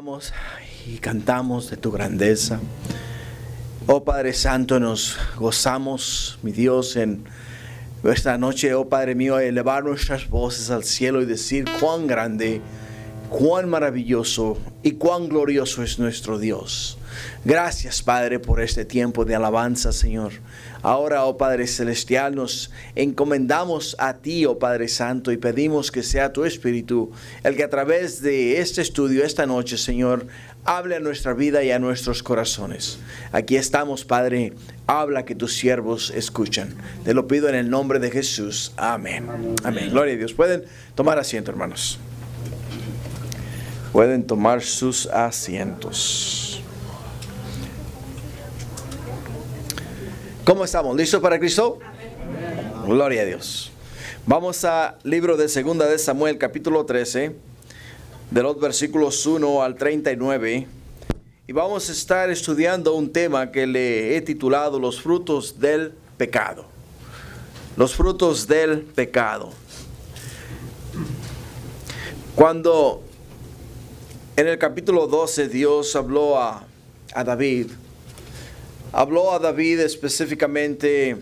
Vamos y cantamos de tu grandeza. Oh Padre Santo, nos gozamos, mi Dios, en esta noche, oh Padre mío, a elevar nuestras voces al cielo y decir cuán grande, cuán maravilloso y cuán glorioso es nuestro Dios. Gracias, Padre, por este tiempo de alabanza, Señor. Ahora, oh Padre Celestial, nos encomendamos a ti, oh Padre Santo, y pedimos que sea tu Espíritu el que a través de este estudio, esta noche, Señor, hable a nuestra vida y a nuestros corazones. Aquí estamos, Padre, habla que tus siervos escuchan. Te lo pido en el nombre de Jesús. Amén. Amén. Gloria a Dios. Pueden tomar asiento, hermanos. Pueden tomar sus asientos. ¿Cómo estamos? ¿Listos para Cristo? Amén. Gloria a Dios. Vamos al libro de 2 de Samuel, capítulo 13, de los versículos 1 al 39. Y vamos a estar estudiando un tema que le he titulado Los frutos del pecado. Los frutos del pecado. Cuando en el capítulo 12 Dios habló a David, específicamente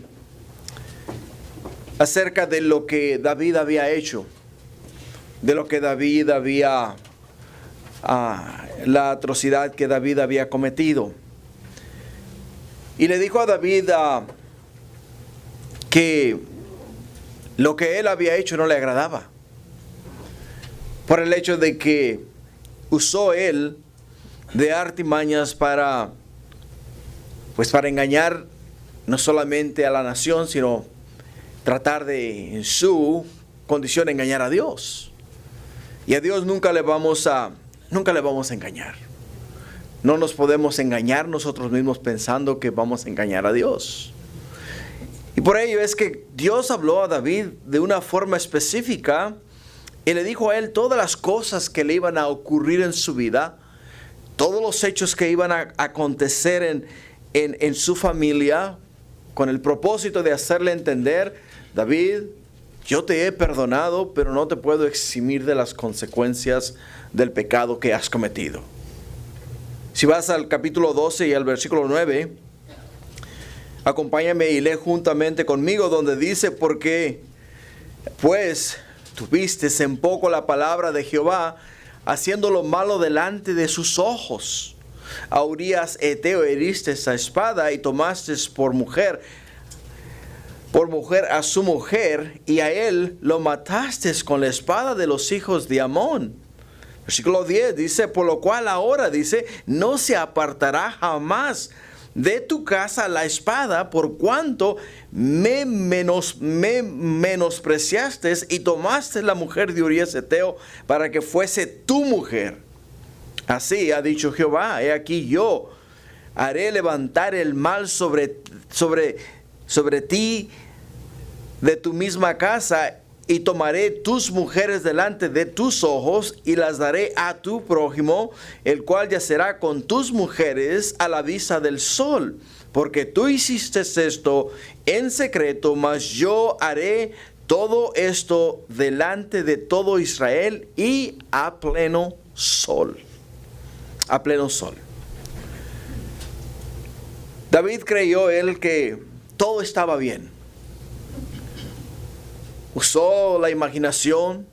acerca de lo que David había hecho, de lo que David había, la atrocidad que David había cometido. Y le dijo a David que lo que él había hecho no le agradaba, por el hecho de que usó él de artimañas para engañar no solamente a la nación, sino tratar de, en su condición, engañar a Dios. Y a Dios nunca le vamos a engañar. No nos podemos engañar nosotros mismos pensando que vamos a engañar a Dios. Y por ello es que Dios habló a David de una forma específica y le dijo a él todas las cosas que le iban a ocurrir en su vida, todos los hechos que iban a acontecer en su familia, con el propósito de hacerle entender: David, yo te he perdonado, pero no te puedo eximir de las consecuencias del pecado que has cometido. Si vas al capítulo 12 y al versículo 9, acompáñame y lee juntamente conmigo, donde dice: porque pues tuviste en poco la palabra de Jehová, haciendo lo malo delante de sus ojos. A Urías Eteo heriste a espada y tomaste por mujer a su mujer, y a él lo mataste con la espada de los hijos de Amón. Versículo 10 dice: por lo cual ahora, dice, no se apartará jamás de tu casa la espada, por cuanto me menospreciaste y tomaste la mujer de Urías Eteo para que fuese tu mujer. Así ha dicho Jehová: he aquí yo haré levantar el mal sobre ti de tu misma casa, y tomaré tus mujeres delante de tus ojos, y las daré a tu prójimo, el cual yacerá con tus mujeres a la vista del sol. Porque tú hiciste esto en secreto, mas yo haré todo esto delante de todo Israel y a pleno sol. A pleno sol. David creyó él que todo estaba bien. Usó la imaginación,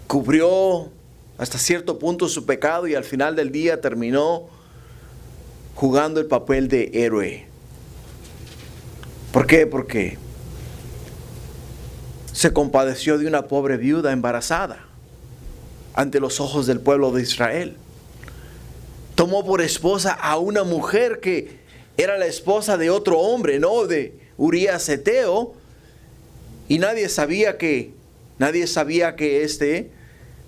cubrió hasta cierto punto su pecado y al final del día terminó jugando el papel de héroe. ¿Por qué? Porque se compadeció de una pobre viuda embarazada ante los ojos del pueblo de Israel. Tomó por esposa a una mujer que era la esposa de otro hombre, no de Urías Eteo, y nadie sabía que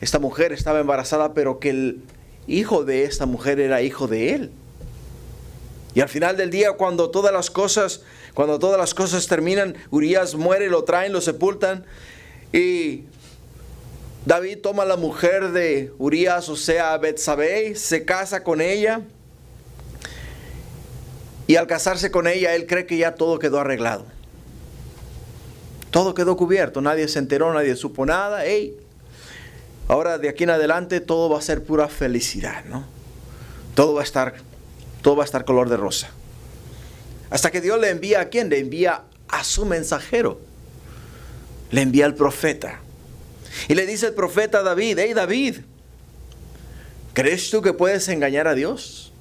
esta mujer estaba embarazada, pero que el hijo de esta mujer era hijo de él. Y al final del día, cuando todas las cosas terminan, Urías muere, lo traen, lo sepultan, y David toma la mujer de Urías, o sea, Betsabé, se casa con ella, y al casarse con ella, él cree que ya todo quedó arreglado. Todo quedó cubierto, nadie se enteró, nadie supo nada. ahora de aquí en adelante todo va a ser pura felicidad, ¿no? Todo va a estar color de rosa. Hasta que Dios le envía ¿a quién? Le envía a su mensajero. Le envía al profeta. Y le dice el profeta a David: hey David, ¿crees tú que puedes engañar a Dios?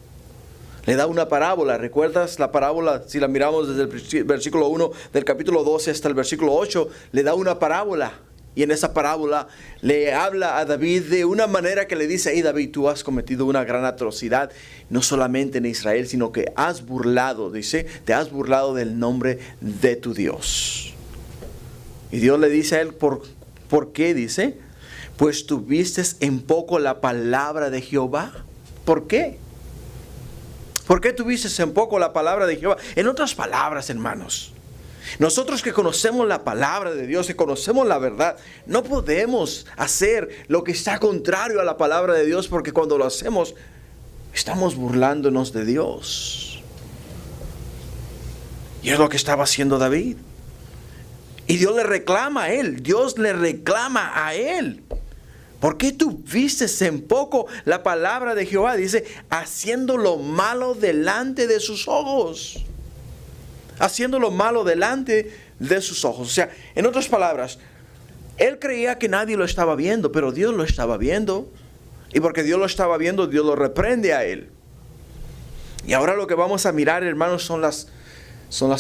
Le da una parábola. ¿Recuerdas la parábola? Si la miramos desde el versículo 1 del capítulo 12 hasta el versículo 8, le da una parábola. Y en esa parábola le habla a David de una manera que le dice: hey David, tú has cometido una gran atrocidad, no solamente en Israel, sino que has burlado, dice, te has burlado del nombre de tu Dios. Y Dios le dice a él: ¿por qué? Dice: pues tuviste en poco la palabra de Jehová. ¿Por qué? ¿Por qué tuviste en poco la palabra de Jehová? En otras palabras, hermanos, nosotros que conocemos la palabra de Dios, que conocemos la verdad, no podemos hacer lo que está contrario a la palabra de Dios, porque cuando lo hacemos, estamos burlándonos de Dios. Y es lo que estaba haciendo David. Y Dios le reclama a él. Dios le reclama a él: ¿por qué tuviste en poco la palabra de Jehová? Dice: haciendo lo malo delante de sus ojos. Haciendo lo malo delante de sus ojos. O sea, en otras palabras, él creía que nadie lo estaba viendo, pero Dios lo estaba viendo. Y porque Dios lo estaba viendo, Dios lo reprende a él. Y ahora lo que vamos a mirar, hermanos, son las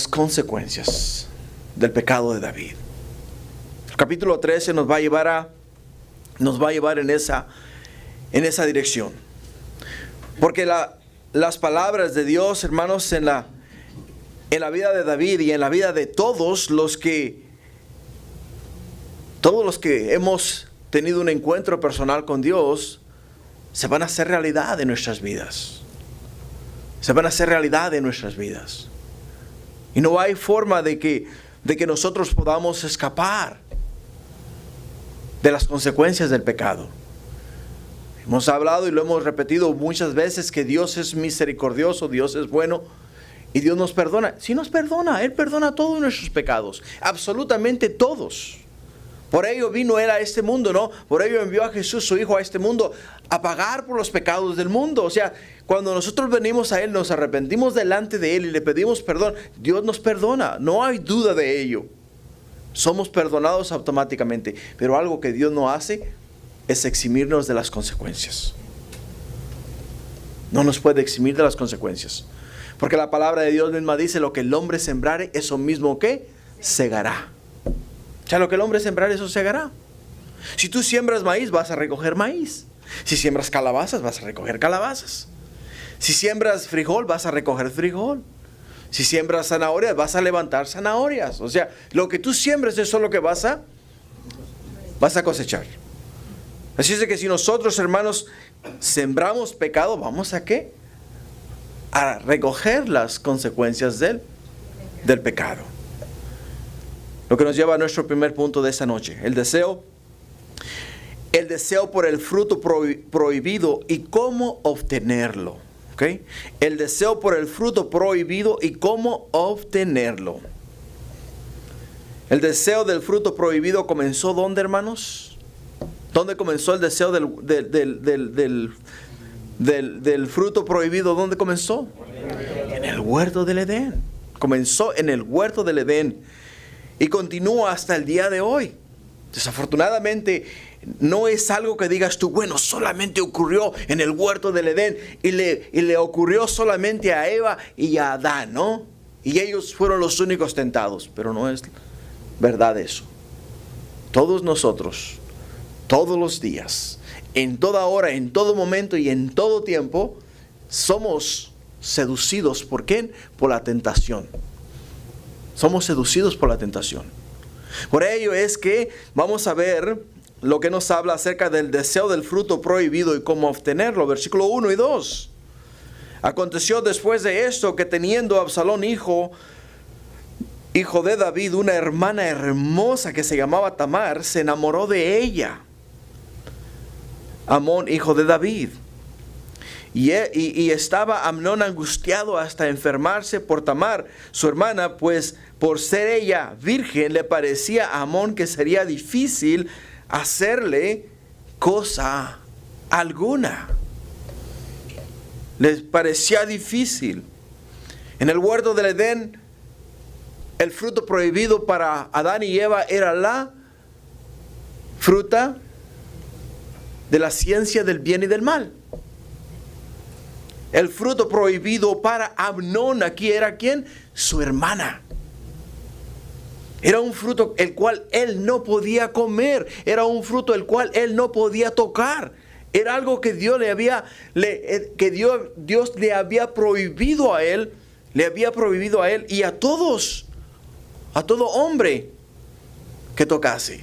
consecuencias del pecado de David. El capítulo 13 nos va a llevar en esa dirección. Porque las palabras de Dios, hermanos, en la vida de David y en la vida de todos los que hemos tenido un encuentro personal con Dios, se van a hacer realidad en nuestras vidas. Se van a hacer realidad en nuestras vidas. Y no hay forma de que nosotros podamos escapar de las consecuencias del pecado. Hemos hablado y lo hemos repetido muchas veces que Dios es misericordioso, Dios es bueno y Dios nos perdona. Sí nos perdona, Él perdona todos nuestros pecados, absolutamente todos. Por ello vino Él a este mundo, ¿no? Por ello envió a Jesús, su Hijo, a este mundo a pagar por los pecados del mundo. O sea, cuando nosotros venimos a Él, nos arrepentimos delante de Él y le pedimos perdón, Dios nos perdona, no hay duda de ello. Somos perdonados automáticamente, pero algo que Dios no hace es eximirnos de las consecuencias. No nos puede eximir de las consecuencias, porque la palabra de Dios misma dice: lo que el hombre sembrare, eso mismo que segará. O sea, lo que el hombre sembrare, eso segará. Si tú siembras maíz, vas a recoger maíz. Si siembras calabazas, vas a recoger calabazas. Si siembras frijol, vas a recoger frijol. Si siembras zanahorias, vas a levantar zanahorias. O sea, lo que tú siembres, eso es lo que vas a cosechar. Así es que si nosotros, hermanos, sembramos pecado, ¿vamos a qué? A recoger las consecuencias del pecado. Lo que nos lleva a nuestro primer punto de esta noche: el deseo por el fruto prohibido y cómo obtenerlo. ¿Okay? El deseo por el fruto prohibido y cómo obtenerlo. El deseo del fruto prohibido comenzó ¿dónde, hermanos? ¿Dónde comenzó el deseo del fruto prohibido? ¿Dónde comenzó? En el huerto del Edén. Comenzó en el huerto del Edén y continúa hasta el día de hoy. Desafortunadamente, no es algo que digas tú: bueno, solamente ocurrió en el huerto del Edén y le ocurrió solamente a Eva y a Adán, ¿no? Y ellos fueron los únicos tentados. Pero no es verdad eso. Todos nosotros, todos los días, en toda hora, en todo momento y en todo tiempo, somos seducidos. ¿Por qué? Por la tentación. Somos seducidos por la tentación. Por ello es que vamos a ver lo que nos habla acerca del deseo del fruto prohibido y cómo obtenerlo. Versículo 1 y 2. Aconteció después de esto que teniendo Absalón hijo de David, una hermana hermosa que se llamaba Tamar, se enamoró de ella. Amnón, hijo de David. Y estaba Amnón angustiado hasta enfermarse por Tamar, su hermana, pues por ser ella virgen le parecía a Amnón que sería difícil hacerle cosa alguna. Les parecía difícil. En el huerto del Edén, el fruto prohibido para Adán y Eva era la fruta de la ciencia del bien y del mal. El fruto prohibido para Amnón aquí era ¿quién? Su hermana. Era un fruto el cual él no podía comer. Era un fruto el cual él no podía tocar. Era algo que Dios le había prohibido a él. Le había prohibido a él y a todos. A todo hombre que tocase.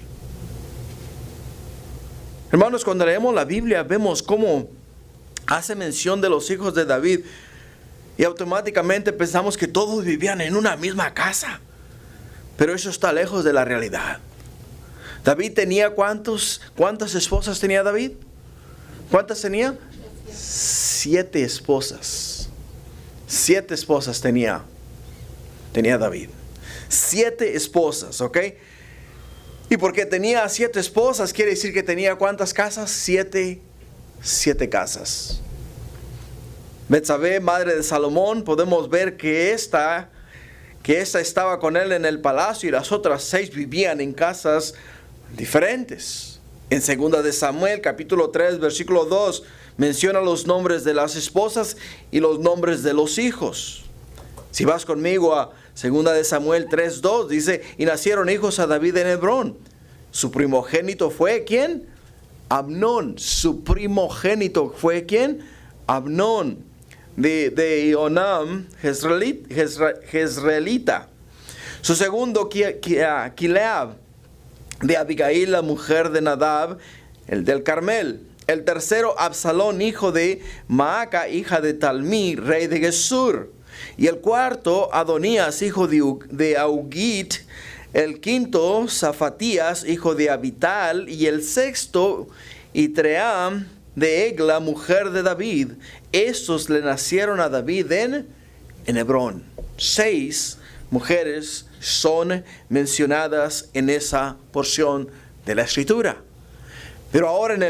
Hermanos, cuando leemos la Biblia vemos cómo hace mención de los hijos de David y automáticamente pensamos que todos vivían en una misma casa. Pero eso está lejos de la realidad. David tenía ¿cuántas esposas tenía David? ¿Cuántas tenía? 7 esposas. 7 esposas tenía David. 7 esposas, ¿ok? Y porque tenía 7 esposas, quiere decir que tenía ¿cuántas casas? 7 casas. Betsabé, madre de Salomón, podemos ver que esta estaba con él en el palacio y las otras 6 vivían en casas diferentes. En 2 de Samuel, capítulo 3, versículo 2, menciona los nombres de las esposas y los nombres de los hijos. Si vas conmigo a 2 de Samuel 3:2 dice, y nacieron hijos a David en Hebrón. Su primogénito fue ¿quién? Amnón. Su primogénito fue ¿quién? Amnón. De Ionam, Jezreelita. Su segundo, Kileab. De Abigail, la mujer de Nadab, el del Carmel. El tercero, Absalón, hijo de Maaca, hija de Talmí, rey de Gesur. Y el cuarto, Adonías, hijo de Augit. El quinto, Zafatías, hijo de Abital. Y el sexto, Itream, de Egla, mujer de David. Estos le nacieron a David en Hebrón. 6 mujeres son mencionadas en esa porción de la Escritura. Pero ahora en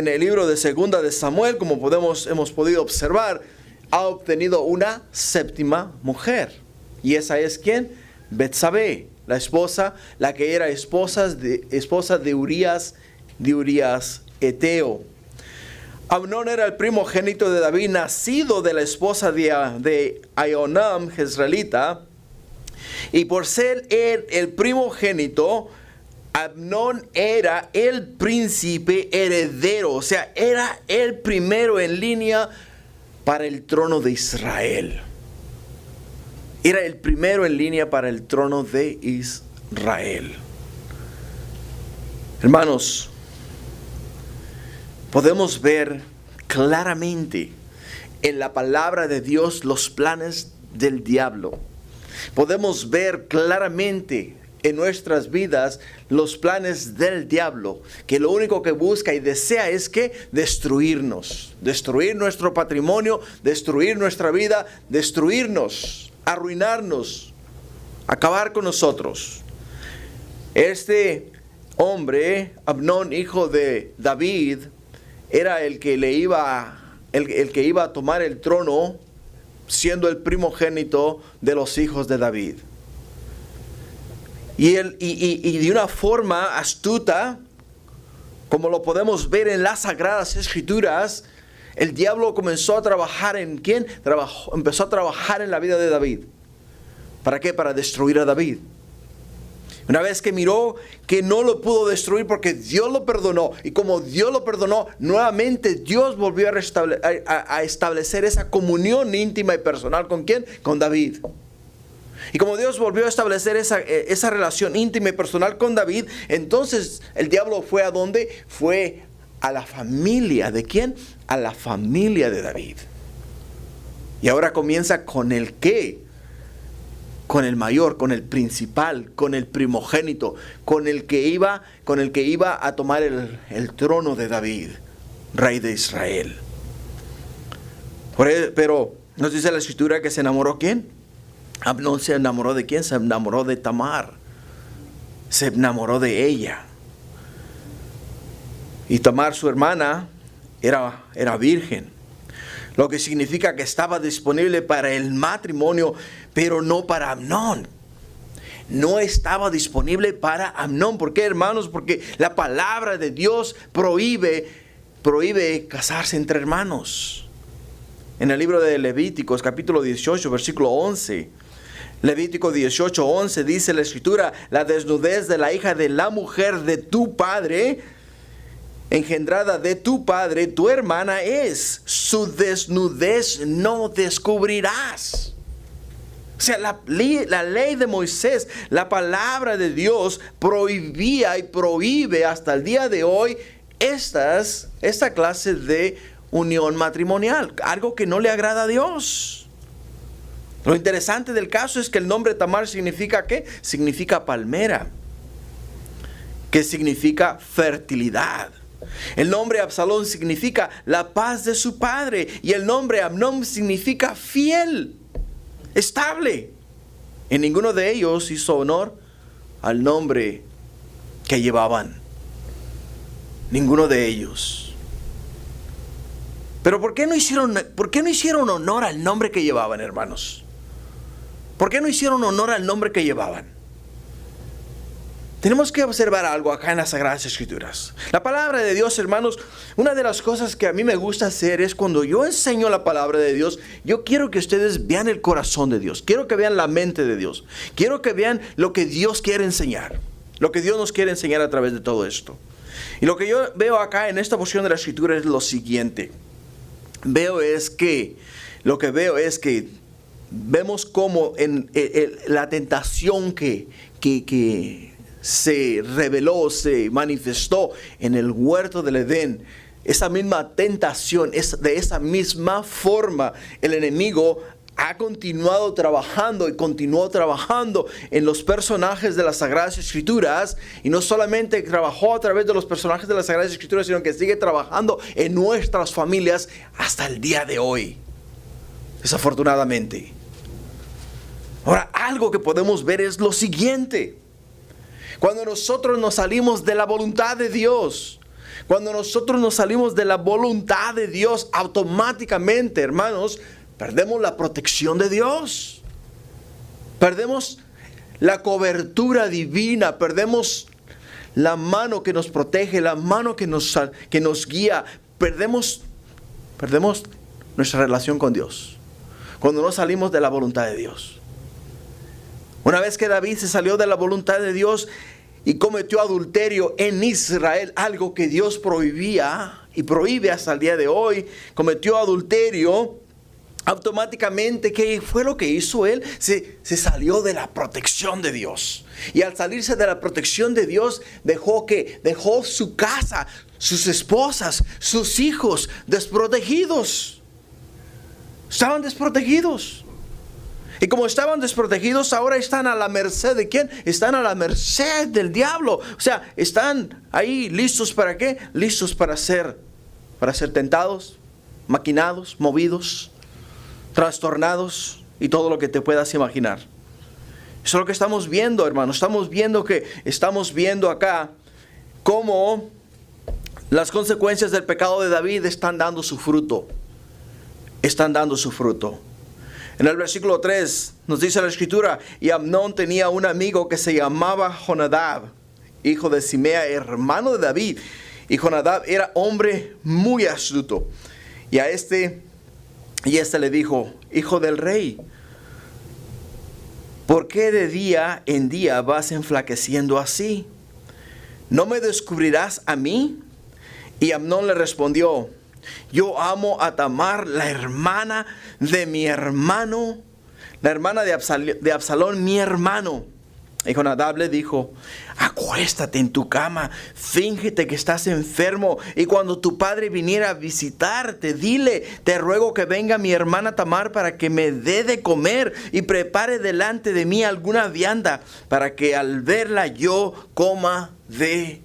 el libro de 2 de Samuel, como hemos podido observar, ha obtenido una 7ª mujer. ¿Y esa es quién? Betsabé, la esposa, la que era esposa de Urías Eteo. Amnón era el primogénito de David, nacido de la esposa de Ionam, Jezreelita. Y por ser el primogénito, Amnón era el príncipe heredero. O sea, era el primero en línea para el trono de Israel. Era el primero en línea para el trono de Israel. Hermanos, podemos ver claramente en la palabra de Dios los planes del diablo. Podemos ver claramente en nuestras vidas los planes del diablo, que lo único que busca y desea es que destruirnos, destruir nuestro patrimonio, destruir nuestra vida, destruirnos, arruinarnos, acabar con nosotros. Este hombre, Amnón, hijo de David, era el que iba a tomar el trono, siendo el primogénito de los hijos de David. Y de una forma astuta, como lo podemos ver en las Sagradas Escrituras, el diablo comenzó a trabajar ¿en quién? Empezó a trabajar en la vida de David. ¿Para qué? Para destruir a David. Una vez que miró que no lo pudo destruir porque Dios lo perdonó. Y como Dios lo perdonó, nuevamente Dios volvió a establecer esa comunión íntima y personal. ¿Con quién? Con David. Y como Dios volvió a establecer esa relación íntima y personal con David, entonces el diablo fue ¿a dónde? Fue a la familia. ¿De quién? A la familia de David. Y ahora comienza con el qué. Con el mayor, con el principal, con el primogénito, con el que iba a tomar el trono de David, rey de Israel. Pero nos dice la Escritura que se enamoró ¿quién? Amnón se enamoró de quién? Se enamoró de Tamar. Se enamoró de ella. Y Tamar, su hermana, era virgen. Lo que significa que estaba disponible para el matrimonio, pero no para Amnón. No estaba disponible para Amnón. ¿Por qué, hermanos? Porque la palabra de Dios prohíbe casarse entre hermanos. En el libro de Levíticos, capítulo 18, versículo 11. Levítico 18, 11 dice la escritura: la desnudez de la hija de la mujer de tu padre, engendrada de tu padre, tu hermana es. Su desnudez no descubrirás. O sea, la ley de Moisés, la palabra de Dios prohibía y prohíbe hasta el día de hoy esta clase de unión matrimonial, algo que no le agrada a Dios. Lo interesante del caso es que el nombre Tamar significa ¿qué? Significa palmera, que significa fertilidad. El nombre Absalón significa la paz de su padre, y el nombre Amnón significa fiel, estable. En ninguno de ellos hizo honor al nombre que llevaban. Ninguno de ellos. Pero ¿por qué no hicieron honor al nombre que llevaban, hermanos? ¿Por qué no hicieron honor al nombre que llevaban? Tenemos que observar algo acá en las Sagradas Escrituras. La palabra de Dios, hermanos, una de las cosas que a mí me gusta hacer es cuando yo enseño la palabra de Dios, yo quiero que ustedes vean el corazón de Dios. Quiero que vean la mente de Dios. Quiero que vean lo que Dios quiere enseñar. Lo que Dios nos quiere enseñar a través de todo esto. Y lo que yo veo acá en esta porción de la Escritura es lo siguiente. Lo que veo es que vemos cómo en la tentación que se reveló, se manifestó en el huerto del Edén, esa misma tentación, de esa misma forma, el enemigo ha continuado trabajando y continuó trabajando en los personajes de las Sagradas Escrituras, y no solamente trabajó a través de los personajes de las Sagradas Escrituras, sino que sigue trabajando en nuestras familias hasta el día de hoy, desafortunadamente. Ahora, algo que podemos ver es lo siguiente: cuando nosotros nos salimos de la voluntad de Dios, automáticamente, hermanos, perdemos la protección de Dios. Perdemos la cobertura divina. Perdemos la mano que nos protege, la mano que nos guía. Perdemos nuestra relación con Dios cuando no salimos de la voluntad de Dios. Una vez que David se salió de la voluntad de Dios y cometió adulterio en Israel, algo que Dios prohibía y prohíbe hasta el día de hoy, cometió adulterio, automáticamente, ¿qué fue lo que hizo él? Se salió de la protección de Dios. Y al salirse de la protección de Dios, dejó su casa, sus esposas, sus hijos desprotegidos. Estaban desprotegidos. Y como estaban desprotegidos, ahora están a la merced ¿de quién? Están a la merced del diablo. O sea, están ahí listos ¿para qué? Listos para ser tentados, maquinados, movidos, trastornados y todo lo que te puedas imaginar. Eso es lo que estamos viendo, hermanos. Estamos viendo acá cómo las consecuencias del pecado de David están dando su fruto. En el versículo 3 nos dice la Escritura: y Amnón tenía un amigo que se llamaba Jonadab, hijo de Simea, hermano de David. Y Jonadab era hombre muy astuto. Y este le dijo: hijo del rey, ¿por qué de día en día vas enflaqueciendo así? ¿No me descubrirás a mí? Y Amnón le respondió: yo amo a Tamar, la hermana de mi hermano, la hermana de Absalón, mi hermano. Y Jonadab le dijo: acuéstate en tu cama, fíngete que estás enfermo, y cuando tu padre viniera a visitarte, dile: te ruego que venga mi hermana Tamar para que me dé de comer y prepare delante de mí alguna vianda, para que al verla yo coma de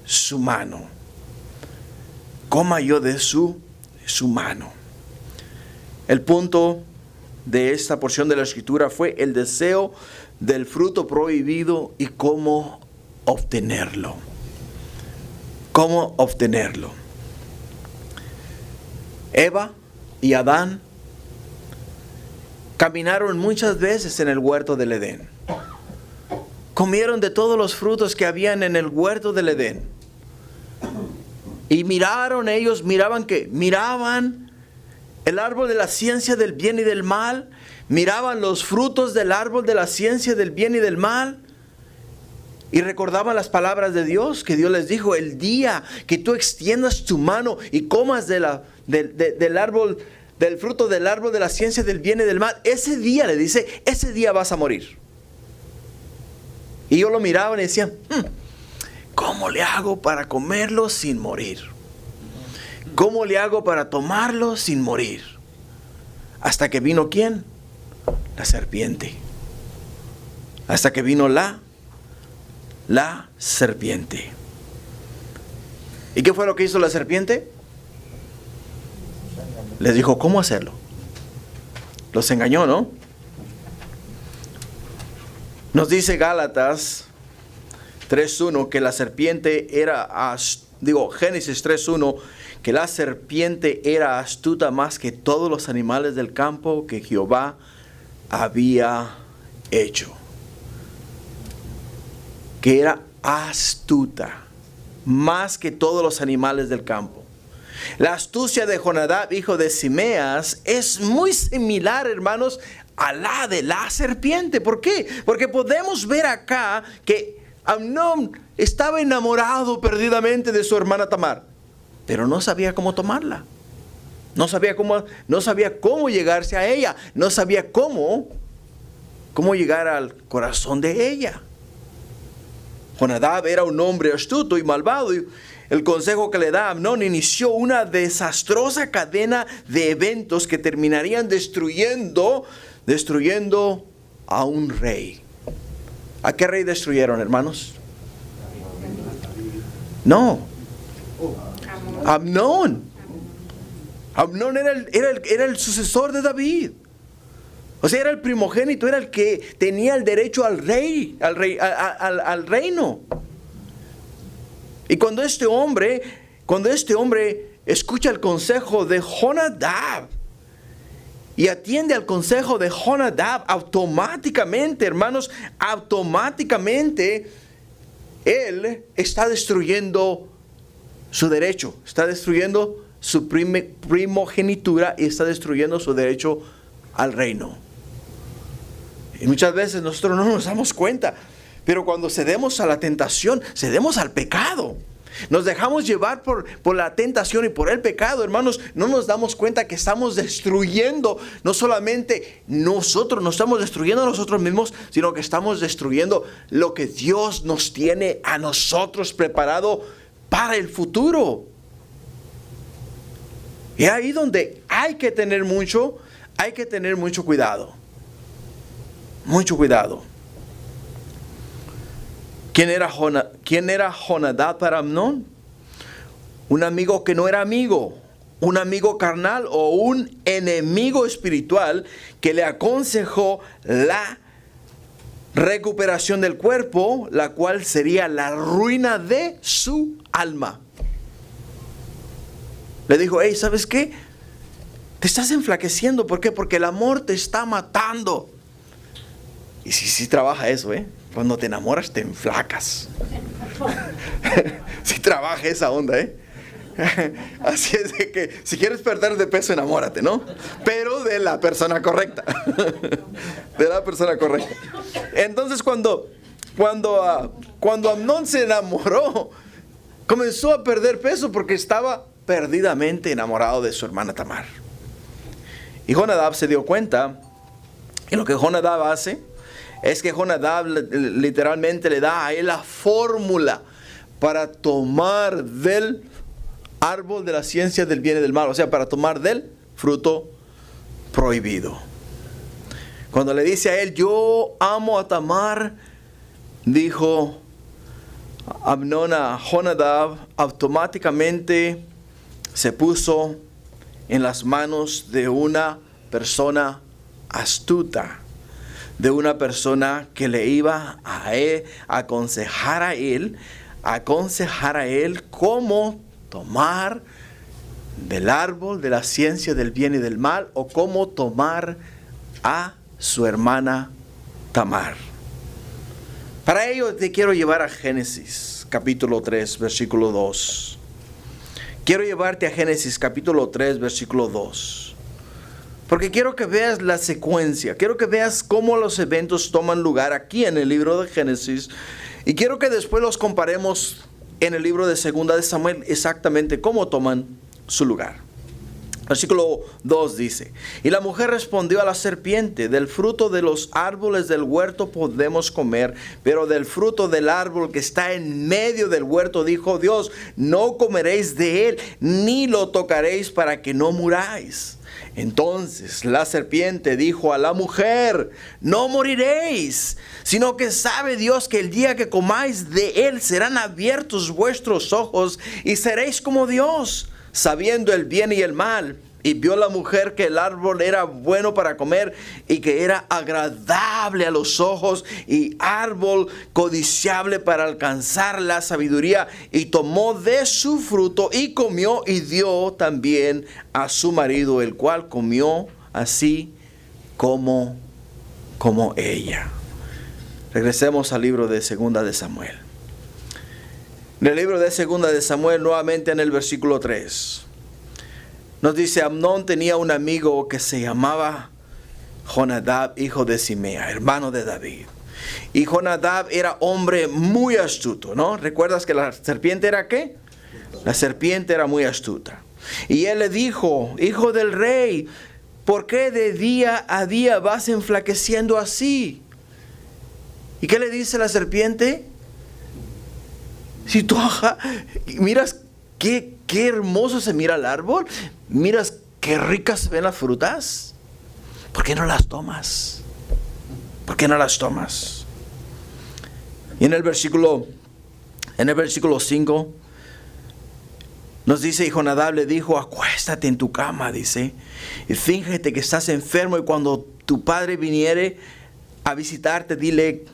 su mano. Coma yo de su mano. El punto de esta porción de la Escritura fue el deseo del fruto prohibido y cómo obtenerlo. cómo obtenerlo. Eva y Adán caminaron muchas veces en el huerto del Edén. Comieron de todos los frutos que habían en el huerto del Edén. Y miraban el árbol de la ciencia del bien y del mal, miraban los frutos del árbol de la ciencia del bien y del mal, y recordaban las palabras de Dios, que Dios les dijo: el día que tú extiendas tu mano y comas del fruto del árbol de la ciencia del bien y del mal, ese día, le dice, ese día vas a morir. Y ellos lo miraban y decían: ¿cómo le hago para comerlo sin morir? ¿Cómo le hago para tomarlo sin morir? Hasta que vino ¿quién? La serpiente. Hasta que vino la serpiente. ¿Y qué fue lo que hizo la serpiente? Les dijo cómo hacerlo. Los engañó, ¿no? Nos dice Gálatas 3:1 que la serpiente era Génesis 3:1, que la serpiente era astuta más que todos los animales del campo que Jehová había hecho. Que era astuta más que todos los animales del campo. La astucia de Jonadab, hijo de Simeas, es muy similar, hermanos, a la de la serpiente. ¿Por qué? Porque podemos ver acá que Amnón estaba enamorado perdidamente de su hermana Tamar, pero no sabía cómo tomarla. No sabía cómo llegarse a ella. No sabía cómo llegar al corazón de ella. Jonadab era un hombre astuto y malvado, y el consejo que le da Amnón inició una desastrosa cadena de eventos que terminarían destruyendo a un rey. ¿A qué rey destruyeron, hermanos? No. Amnón. Amnón era el sucesor de David. O sea, era el primogénito, era el que tenía el derecho al reino. Y cuando este hombre escucha el consejo de Jonadab y atiende al consejo de Jonadab, automáticamente, hermanos, él está destruyendo su derecho, está destruyendo su primogenitura y está destruyendo su derecho al reino. Y muchas veces nosotros no nos damos cuenta, pero cuando cedemos a la tentación, cedemos al pecado. Nos dejamos llevar por la tentación y por el pecado, hermanos. No nos damos cuenta que estamos destruyendo, no solamente nosotros, no estamos destruyendo a nosotros mismos, sino que estamos destruyendo lo que Dios nos tiene a nosotros preparado para el futuro. Y ahí donde hay que tener mucho cuidado. Mucho cuidado. ¿Quién era Jonadab para Amnón? Un amigo que no era amigo, un amigo carnal o un enemigo espiritual que le aconsejó la recuperación del cuerpo, la cual sería la ruina de su alma. Le dijo: hey, ¿sabes qué? Te estás enflaqueciendo. ¿Por qué? Porque el amor te está matando. Y sí trabaja eso, Cuando te enamoras te enflacas. Sí trabaja esa onda, Así es de que si quieres perder de peso, enamórate, ¿no? Pero de la persona correcta. De la persona correcta. Entonces cuando Amnón se enamoró, comenzó a perder peso porque estaba perdidamente enamorado de su hermana Tamar. Y Jonadab se dio cuenta, y lo que Jonadab hace es que Jonadab literalmente le da a él la fórmula para tomar del árbol de la ciencia del bien y del mal, o sea, para tomar del fruto prohibido. Cuando le dice a él: yo amo a Tamar, dijo Amnón a Jonadab, automáticamente se puso en las manos de una persona astuta, de una persona que le iba a aconsejar a él aconsejar a él cómo tomar del árbol de la ciencia del bien y del mal, o cómo tomar a su hermana Tamar. Para ello te quiero llevar a Génesis capítulo 3 versículo 2. Quiero llevarte a Génesis capítulo 3 versículo 2. Porque quiero que veas la secuencia, quiero que veas cómo los eventos toman lugar aquí en el libro de Génesis, y quiero que después los comparemos en el libro de Segunda de Samuel, exactamente cómo toman su lugar. Versículo 2 dice: y la mujer respondió a la serpiente: del fruto de los árboles del huerto podemos comer, pero del fruto del árbol que está en medio del huerto, dijo Dios, no comeréis de él, ni lo tocaréis, para que no muráis. Entonces la serpiente dijo a la mujer: no moriréis, sino que sabe Dios que el día que comáis de él serán abiertos vuestros ojos y seréis como Dios, sabiendo el bien y el mal. Y vio la mujer que el árbol era bueno para comer y que era agradable a los ojos y árbol codiciable para alcanzar la sabiduría. Y tomó de su fruto y comió y dio también a su marido, el cual comió así como ella. Regresemos al libro de Segunda de Samuel. En el libro de Segunda de Samuel, nuevamente en el versículo 3. Nos dice: Amnón tenía un amigo que se llamaba Jonadab, hijo de Simea, hermano de David. Y Jonadab era hombre muy astuto, ¿no? ¿Recuerdas que la serpiente era qué? La serpiente era muy astuta. Y él le dijo: hijo del rey, ¿por qué de día a día vas enflaqueciendo así? ¿Y qué le dice la serpiente? Si tú miras qué hermoso se mira el árbol, miras qué ricas se ven las frutas, ¿por qué no las tomas? ¿Por qué no las tomas? Y en el versículo 5 nos dice: y Jonadab le dijo: acuéstate en tu cama, dice, y fíngete que estás enfermo, y cuando tu padre viniere a visitarte, dile: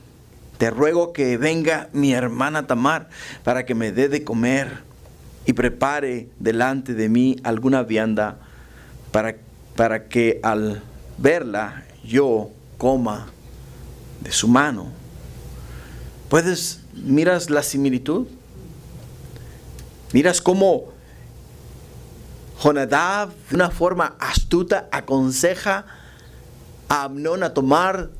te ruego que venga mi hermana Tamar para que me dé de comer y prepare delante de mí alguna vianda para que al verla yo coma de su mano. ¿Miras la similitud? ¿Miras cómo Jonadab de una forma astuta aconseja a Amnón a tomar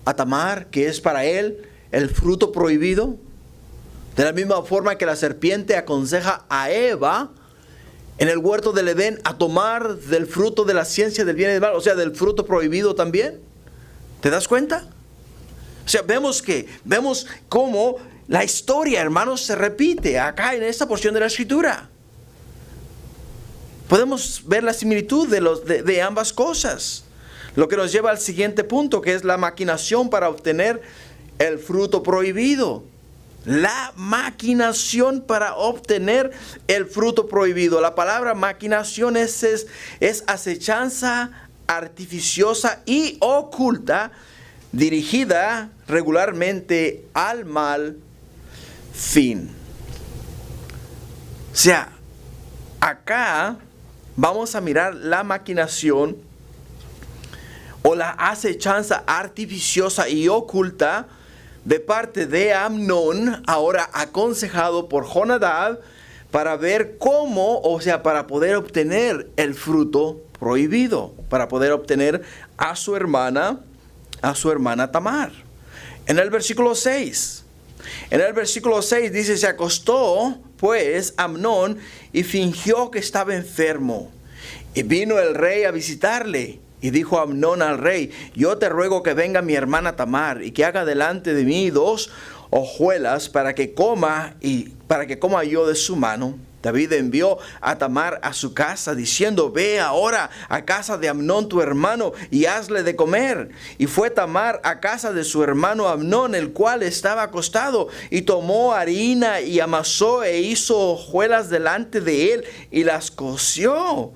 a Tamar, que es para él el fruto prohibido? De la misma forma que la serpiente aconseja a Eva en el huerto del Edén a tomar del fruto de la ciencia del bien y del mal, o sea, del fruto prohibido también. ¿Te das cuenta? O sea, vemos cómo la historia, hermanos, se repite acá en esta porción de la Escritura. Podemos ver la similitud de ambas cosas. Lo que nos lleva al siguiente punto, que es la maquinación para obtener el fruto prohibido. La maquinación para obtener el fruto prohibido. La palabra maquinación es acechanza artificiosa y oculta, dirigida regularmente al mal fin. O sea, acá vamos a mirar la maquinación o la acechanza artificiosa y oculta de parte de Amnón, ahora aconsejado por Jonadab, para ver cómo, o sea, para poder obtener el fruto prohibido, para poder obtener a su hermana Tamar. En el versículo 6 dice: se acostó pues Amnón y fingió que estaba enfermo. Y vino el rey a visitarle. Y dijo Amnón al rey: yo te ruego que venga mi hermana Tamar y que haga delante de mí 2 hojuelas para que coma yo de su mano. David envió a Tamar a su casa diciendo: ve ahora a casa de Amnón tu hermano y hazle de comer. Y fue Tamar a casa de su hermano Amnón, el cual estaba acostado, y tomó harina y amasó e hizo hojuelas delante de él y las coció.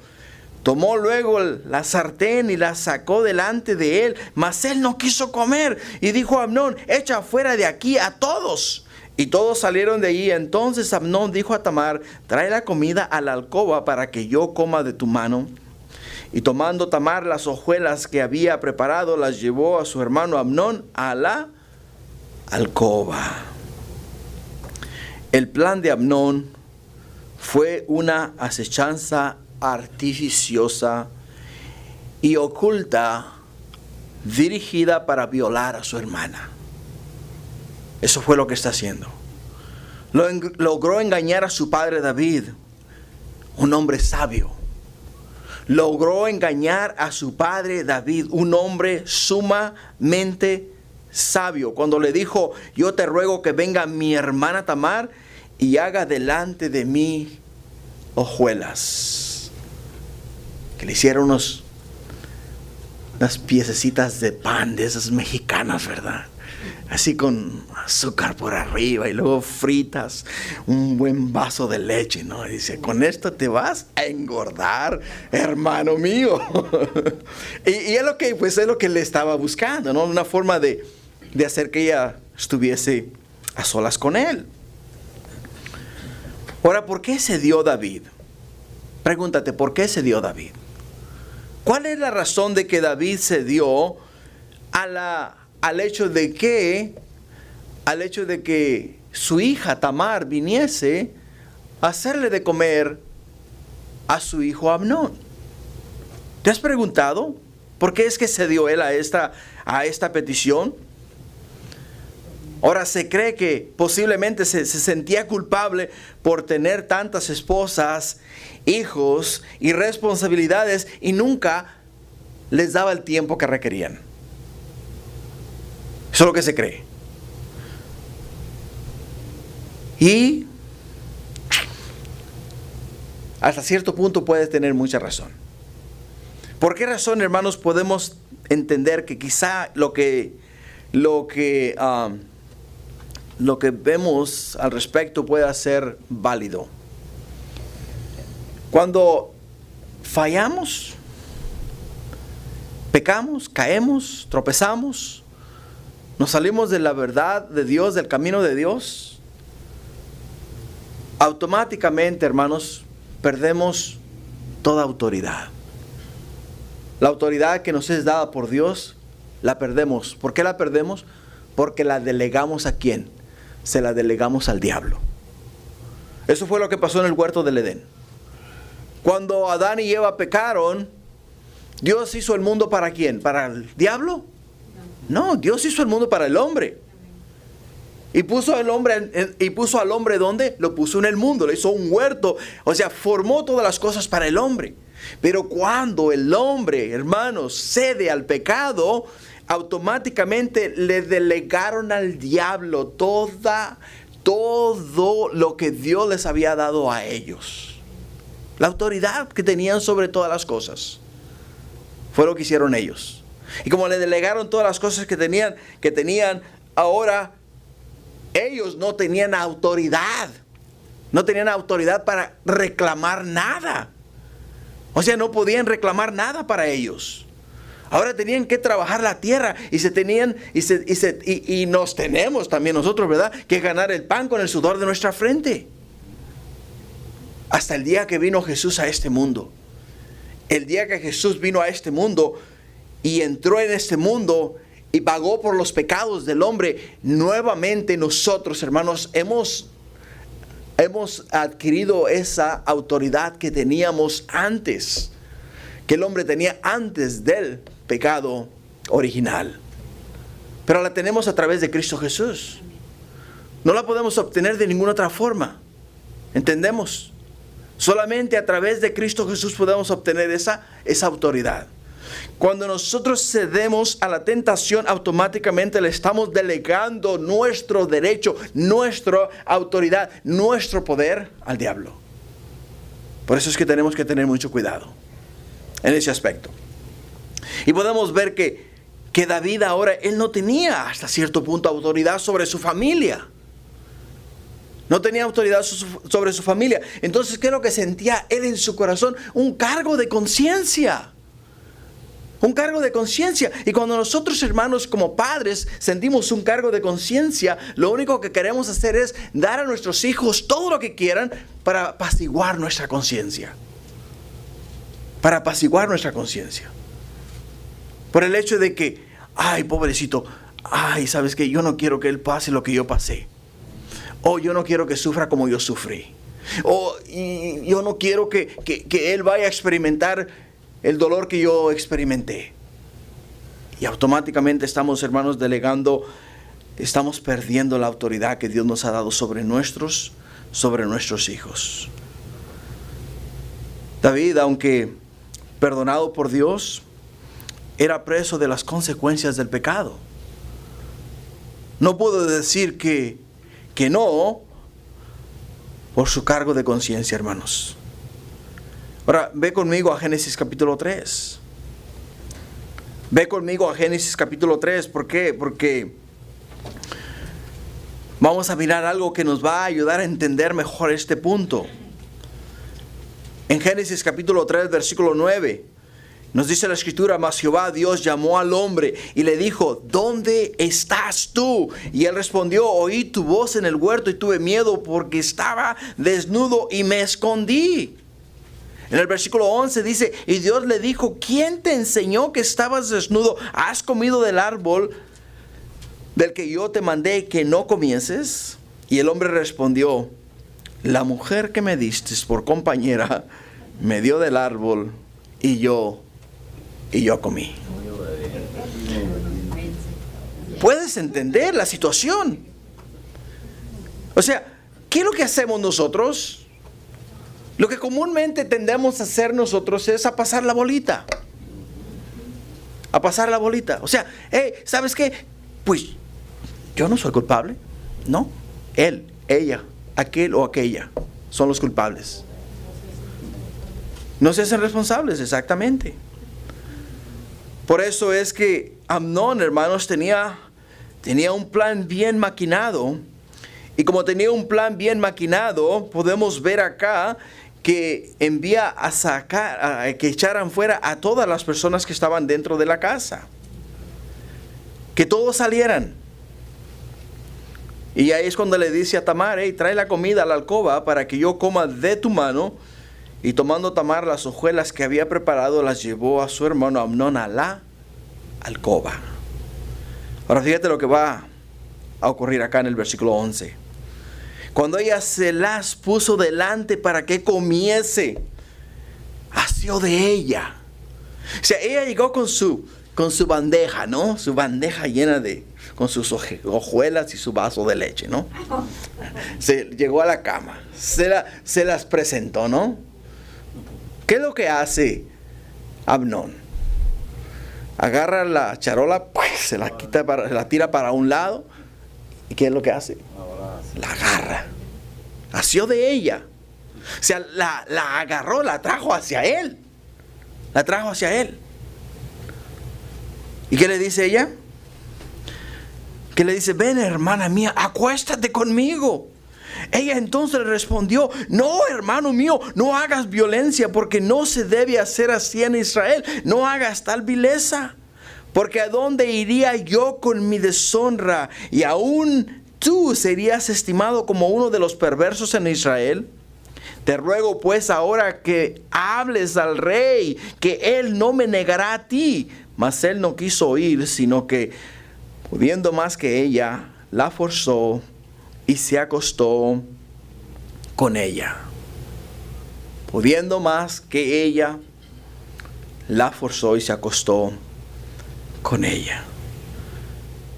Tomó luego la sartén y la sacó delante de él, mas él no quiso comer. Y dijo a Amnón: echa fuera de aquí a todos. Y todos salieron de allí. Entonces Amnón dijo a Tamar: trae la comida a la alcoba para que yo coma de tu mano. Y tomando Tamar las hojuelas que había preparado, las llevó a su hermano Amnón a la alcoba. El plan de Amnón fue una acechanza artificiosa y oculta dirigida para violar a su hermana. Eso fue lo que está haciendo. Logró engañar a su padre David, un hombre sabio. Logró engañar a su padre David, un hombre sumamente sabio. Cuando le dijo: yo te ruego que venga mi hermana Tamar y haga delante de mí hojuelas. Que le hicieron unas piececitas de pan de esas mexicanas, ¿verdad? Así con azúcar por arriba y luego fritas, un buen vaso de leche, ¿no? Y dice: con esto te vas a engordar, hermano mío. y es lo que, pues, es lo que le estaba buscando, ¿no? Una forma de hacer que ella estuviese a solas con él. Ahora, ¿por qué se dio David? Pregúntate, ¿por qué se dio David? ¿Cuál es la razón de que David se dio al hecho de que su hija Tamar viniese a hacerle de comer a su hijo Amnón? ¿Te has preguntado por qué es que se dio él a esta petición? Ahora, se cree que posiblemente se sentía culpable por tener tantas esposas, hijos y responsabilidades, y nunca les daba el tiempo que requerían. Eso es lo que se cree. Y hasta cierto punto puedes tener mucha razón. ¿Por qué razón, hermanos, podemos entender que quizá lo que vemos al respecto pueda ser válido? Cuando fallamos, pecamos, caemos, tropezamos, nos salimos de la verdad de Dios, del camino de Dios, automáticamente, hermanos, perdemos toda autoridad. La autoridad que nos es dada por Dios, la perdemos. ¿Por qué la perdemos? Porque la delegamos ¿a quién? Se la delegamos al diablo. Eso fue lo que pasó en el huerto del Edén. Cuando Adán y Eva pecaron, ¿Dios hizo el mundo para quién? ¿Para el diablo? No, Dios hizo el mundo para el hombre. Y puso al hombre ¿dónde? Lo puso en el mundo, le hizo un huerto. O sea, formó todas las cosas para el hombre. Pero cuando el hombre, hermanos, cede al pecado, automáticamente le delegaron al diablo todo lo que Dios les había dado a ellos. La autoridad que tenían sobre todas las cosas. Fue lo que hicieron ellos. Y como le delegaron todas las cosas que tenían, ahora ellos no tenían autoridad. No tenían autoridad para reclamar nada. O sea, no podían reclamar nada para ellos. Ahora tenían que trabajar la tierra y nos tenemos también nosotros, ¿verdad?, que ganar el pan con el sudor de nuestra frente. Hasta el día que vino Jesús a este mundo. El día que Jesús vino a este mundo y entró en este mundo y pagó por los pecados del hombre, nuevamente nosotros, hermanos, hemos adquirido esa autoridad que teníamos antes, que el hombre tenía antes del pecado original. Pero la tenemos a través de Cristo Jesús. No la podemos obtener de ninguna otra forma. ¿Entendemos? Solamente a través de Cristo Jesús podemos obtener esa autoridad. Cuando nosotros cedemos a la tentación, automáticamente le estamos delegando nuestro derecho, nuestra autoridad, nuestro poder al diablo. Por eso es que tenemos que tener mucho cuidado en ese aspecto. Y podemos ver que David ahora, él no tenía hasta cierto punto autoridad sobre su familia. No tenía autoridad sobre su familia. Entonces, ¿qué es lo que sentía él en su corazón? Un cargo de conciencia. Un cargo de conciencia. Y cuando nosotros, hermanos, como padres, sentimos un cargo de conciencia, lo único que queremos hacer es dar a nuestros hijos todo lo que quieran para apaciguar nuestra conciencia. Para apaciguar nuestra conciencia. Por el hecho de que, ay, pobrecito, ay, ¿sabes qué? Yo no quiero que él pase lo que yo pasé. O yo no quiero que sufra como yo sufrí. O yo no quiero que él vaya a experimentar el dolor que yo experimenté. Y automáticamente estamos, hermanos, estamos perdiendo la autoridad que Dios nos ha dado sobre nuestros hijos. David, aunque perdonado por Dios, era preso de las consecuencias del pecado. No puedo decir que no por su cargo de conciencia, hermanos. Ahora, ve conmigo a Génesis capítulo 3. Ve conmigo a Génesis capítulo 3. ¿Por qué? Porque vamos a mirar algo que nos va a ayudar a entender mejor este punto. En Génesis capítulo 3, versículo 9, nos dice la escritura: mas Jehová Dios llamó al hombre y le dijo: ¿dónde estás tú? Y él respondió: oí tu voz en el huerto y tuve miedo porque estaba desnudo y me escondí. En el versículo 11 dice: y Dios le dijo: ¿quién te enseñó que estabas desnudo? ¿Has comido del árbol del que yo te mandé que no comieses? Y el hombre respondió: la mujer que me diste por compañera me dio del árbol y yo comí. ¿Puedes entender la situación? O sea, ¿qué es lo que hacemos nosotros? Lo que comúnmente tendemos a hacer nosotros es a pasar la bolita. A pasar la bolita. O sea, hey, ¿sabes qué? Pues yo no soy culpable. No, él, ella, aquel o aquella son los culpables. No se hacen responsables, exactamente. Por eso es que Amnón, hermanos, tenía un plan bien maquinado. Y como tenía un plan bien maquinado, podemos ver acá que envía a que echaran fuera a todas las personas que estaban dentro de la casa. Que todos salieran. Y ahí es cuando le dice a Tamar: hey, trae la comida a la alcoba para que yo coma de tu mano. Y tomando Tamar las hojuelas que había preparado, las llevó a su hermano Amnón a la alcoba. Ahora fíjate lo que va a ocurrir acá en el versículo 11. Cuando ella se las puso delante para que comiese, asió de ella. O sea, ella llegó con su bandeja, ¿no? Su bandeja llena con sus hojuelas y su vaso de leche, ¿no? Llegó a la cama, se las presentó, ¿no? ¿Qué es lo que hace Amnón? Agarra la charola, pues, se la tira para un lado. ¿Y qué es lo que hace? La agarra. Asió de ella. O sea, la agarró, la trajo hacia él. La trajo hacia él. ¿Y qué le dice ella? Que le dice: ven, hermana mía, acuéstate conmigo. Ella entonces le respondió: no, hermano mío, no hagas violencia, porque no se debe hacer así en Israel. No hagas tal vileza, porque ¿a dónde iría yo con mi deshonra? Y aún tú serías estimado como uno de los perversos en Israel. Te ruego pues ahora que hables al rey, que él no me negará a ti. Mas él no quiso oír, sino que, pudiendo más que ella, la forzó y se acostó con ella. Pudiendo más que ella, la forzó y se acostó con ella.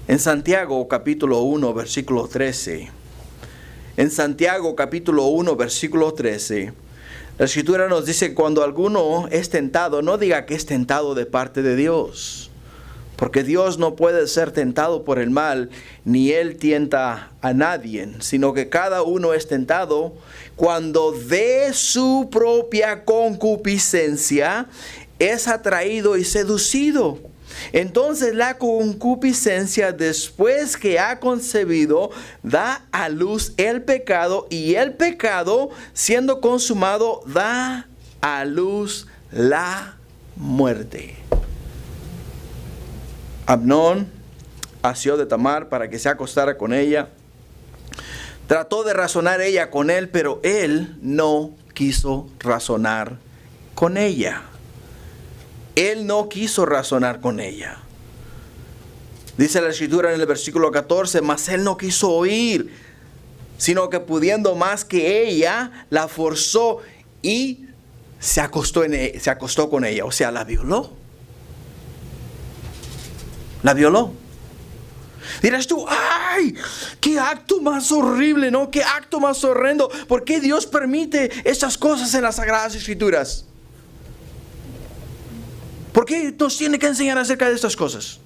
En Santiago capítulo 1 versículo 13. En Santiago capítulo 1 versículo 13. La escritura nos dice: cuando alguno es tentado, no diga que es tentado de parte de Dios. Porque Dios no puede ser tentado por el mal, ni Él tienta a nadie, sino que cada uno es tentado cuando de su propia concupiscencia es atraído y seducido. Entonces la concupiscencia, después que ha concebido, da a luz el pecado, y el pecado, siendo consumado, da a luz la muerte. Amnón asió de Tamar para que se acostara con ella. Trató de razonar ella con él, pero él no quiso razonar con ella. Él no quiso razonar con ella. Dice la escritura en el versículo 14, mas él no quiso oír, sino que pudiendo más que ella, la forzó y se acostó con ella. O sea, la violó. La violó. Dirás tú, ¡ay! ¡Qué acto más horrible!, ¿no? ¡Qué acto más horrendo! ¿Por qué Dios permite estas cosas en las Sagradas Escrituras? ¿Por qué nos tiene que enseñar acerca de estas cosas?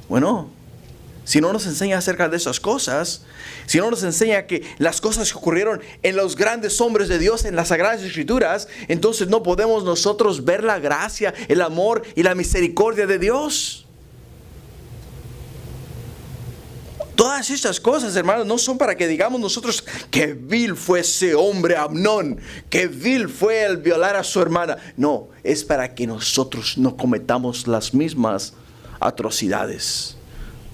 Bueno, si no nos enseña acerca de esas cosas, si no nos enseña que las cosas que ocurrieron en los grandes hombres de Dios en las Sagradas Escrituras, entonces no podemos nosotros ver la gracia, el amor y la misericordia de Dios. Todas estas cosas, hermanos, no son para que digamos nosotros que vil fue ese hombre Amnón, que vil fue el violar a su hermana. No, es para que nosotros no cometamos las mismas atrocidades,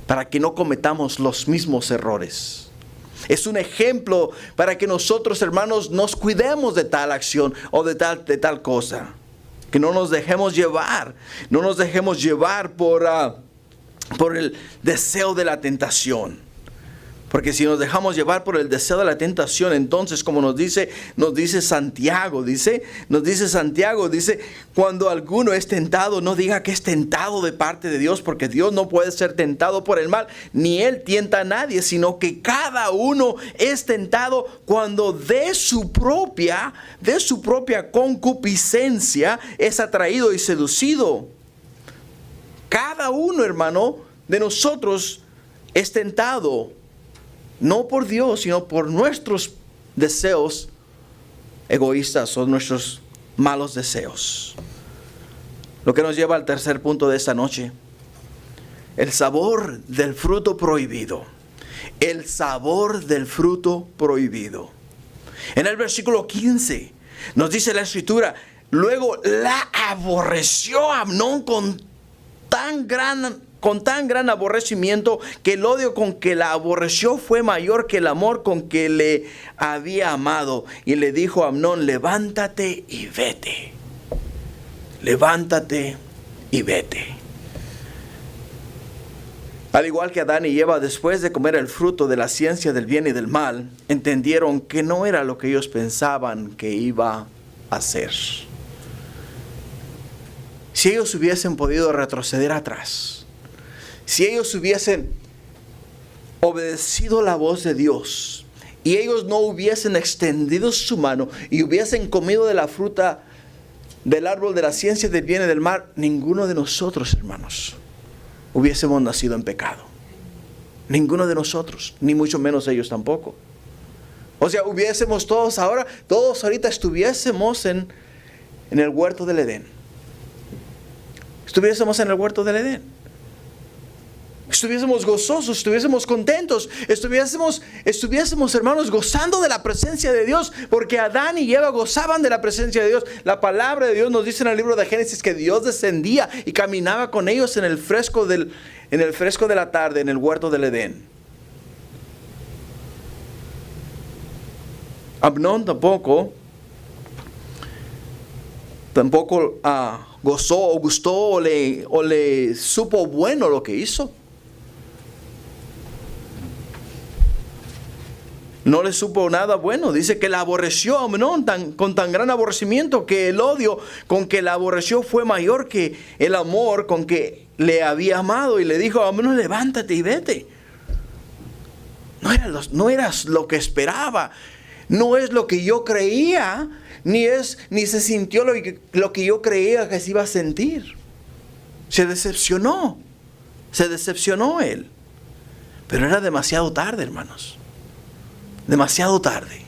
para que no cometamos los mismos errores. Es un ejemplo para que nosotros, hermanos, nos cuidemos de tal acción o de tal cosa. Que no nos dejemos llevar, por el deseo de la tentación. Porque si nos dejamos llevar por el deseo de la tentación, entonces, como nos dice Santiago, cuando alguno es tentado, no diga que es tentado de parte de Dios, porque Dios no puede ser tentado por el mal, ni Él tienta a nadie, sino que cada uno es tentado cuando de su propia concupiscencia es atraído y seducido. Cada uno, hermano, de nosotros es tentado, no por Dios, sino por nuestros deseos egoístas o nuestros malos deseos. Lo que nos lleva al tercer punto de esta noche: el sabor del fruto prohibido. El sabor del fruto prohibido. En el versículo 15 nos dice la escritura: luego la aborreció Amnón con tan gran aborrecimiento, que el odio con que la aborreció fue mayor que el amor con que le había amado. Y le dijo a Amnón: levántate y vete. Levántate y vete. Al igual que Adán y Eva, después de comer el fruto de la ciencia del bien y del mal, entendieron que no era lo que ellos pensaban que iba a ser. Si ellos hubiesen podido retroceder atrás, si ellos hubiesen obedecido la voz de Dios y ellos no hubiesen extendido su mano y hubiesen comido de la fruta del árbol de la ciencia del bien y del mal, ninguno de nosotros, hermanos, hubiésemos nacido en pecado. Ninguno de nosotros, ni mucho menos ellos tampoco. O sea, hubiésemos todos ahorita estuviésemos en el huerto del Edén. Estuviésemos en el huerto del Edén. Estuviésemos gozosos, estuviésemos contentos, estuviésemos, hermanos, gozando de la presencia de Dios, porque Adán y Eva gozaban de la presencia de Dios. La palabra de Dios nos dice en el libro de Génesis que Dios descendía y caminaba con ellos en el fresco de la tarde, en el huerto del Edén. Amnón tampoco gozó o gustó o le supo bueno lo que hizo. No le supo nada bueno. Dice que la aborreció a Amnón con tan gran aborrecimiento, que el odio con que la aborreció fue mayor que el amor con que le había amado. Y le dijo a Amnón: levántate y vete. No eras lo que esperaba. No es lo que yo creía. Ni se sintió lo que yo creía que se iba a sentir. Se decepcionó él. Pero era demasiado tarde, hermanos. Demasiado tarde.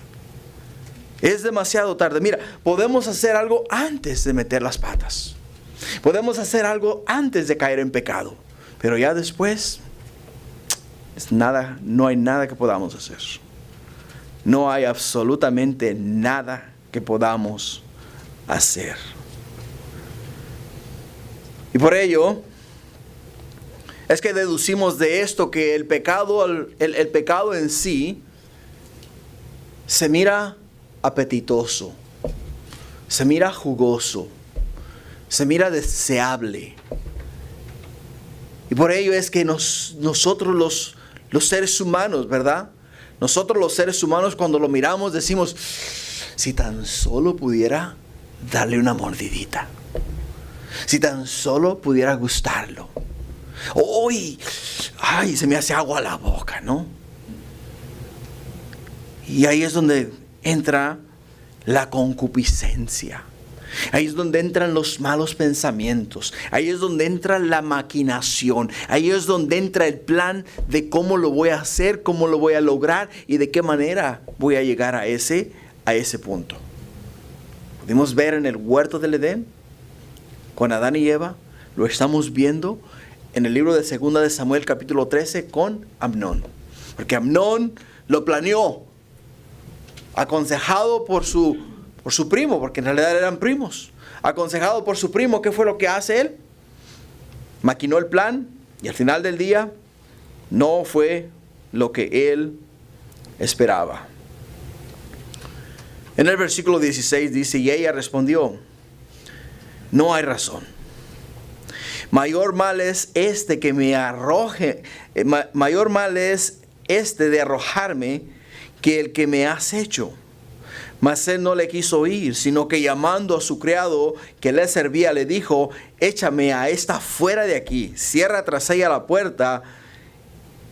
Es demasiado tarde. Mira, podemos hacer algo antes de meter las patas. Podemos hacer algo antes de caer en pecado. Pero ya después, no hay nada que podamos hacer. No hay absolutamente nada que podamos hacer. Y por ello, es que deducimos de esto que el pecado en sí se mira apetitoso, se mira jugoso, se mira deseable. Y por ello es que nosotros los seres humanos, ¿verdad? Nosotros los seres humanos cuando lo miramos decimos, si tan solo pudiera darle una mordidita. Si tan solo pudiera gustarlo. ¡Uy! ¡Ay! Se me hace agua a la boca, ¿no? Y ahí es donde entra la concupiscencia. Ahí es donde entran los malos pensamientos. Ahí es donde entra la maquinación. Ahí es donde entra el plan de cómo lo voy a hacer, cómo lo voy a lograr y de qué manera voy a llegar a ese punto. Podemos ver en el huerto del Edén, con Adán y Eva, lo estamos viendo en el libro de 2 de Samuel capítulo 13 con Amnón. Porque Amnón lo planeó, aconsejado por su primo, porque en realidad eran primos. Aconsejado por su primo, ¿qué fue lo que hace él? Maquinó el plan y al final del día no fue lo que él esperaba. En el versículo 16 dice, y ella respondió, no hay razón. Mayor mal es este que me arroje, mayor mal es este de arrojarme que el que me has hecho. Mas él no le quiso oír, sino que llamando a su criado que le servía, le dijo, échame a esta fuera de aquí, cierra tras ella la puerta.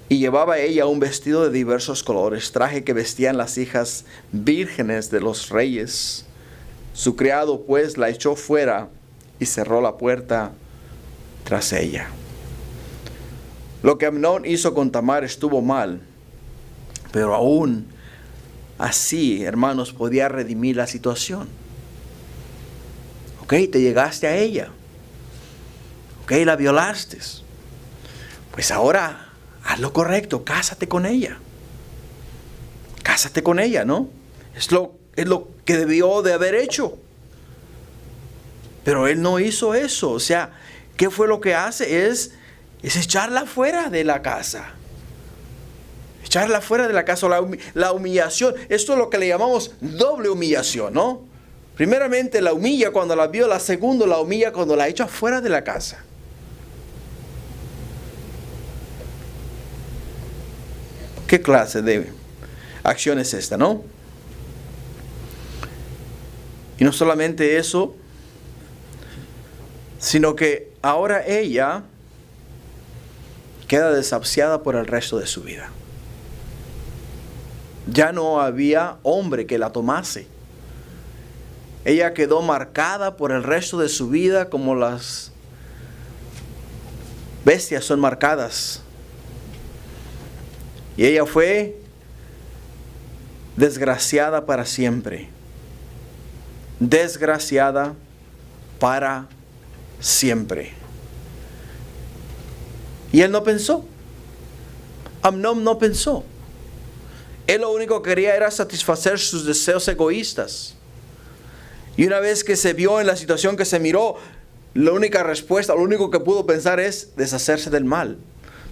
Y llevaba ella un vestido de diversos colores, traje que vestían las hijas vírgenes de los reyes. Su criado pues la echó fuera y cerró la puerta tras ella. Lo que Amnón hizo con Tamar estuvo mal, pero aún así, hermanos, podía redimir la situación. Ok, te llegaste a ella. Ok, la violaste. Pues ahora haz lo correcto, cásate con ella. Cásate con ella, ¿no? Es lo que debió de haber hecho. Pero él no hizo eso. O sea, ¿qué fue lo que hace? Es echarla fuera de la casa. Echarla fuera de la casa, la humillación. Esto es lo que le llamamos doble humillación, ¿no? Primeramente la humilla cuando la viola, segundo la humilla cuando la echa fuera de la casa. ¿Qué clase de acción es esta, no? Y no solamente eso, sino que ahora ella queda desahuciada por el resto de su vida. Ya no había hombre que la tomase. Ella quedó marcada por el resto de su vida como las bestias son marcadas. Y ella fue desgraciada para siempre. Desgraciada para siempre. Y él no pensó. Amnón no pensó. Él lo único que quería era satisfacer sus deseos egoístas. Y una vez que se vio en la situación que se miró, la única respuesta, lo único que pudo pensar es deshacerse del mal,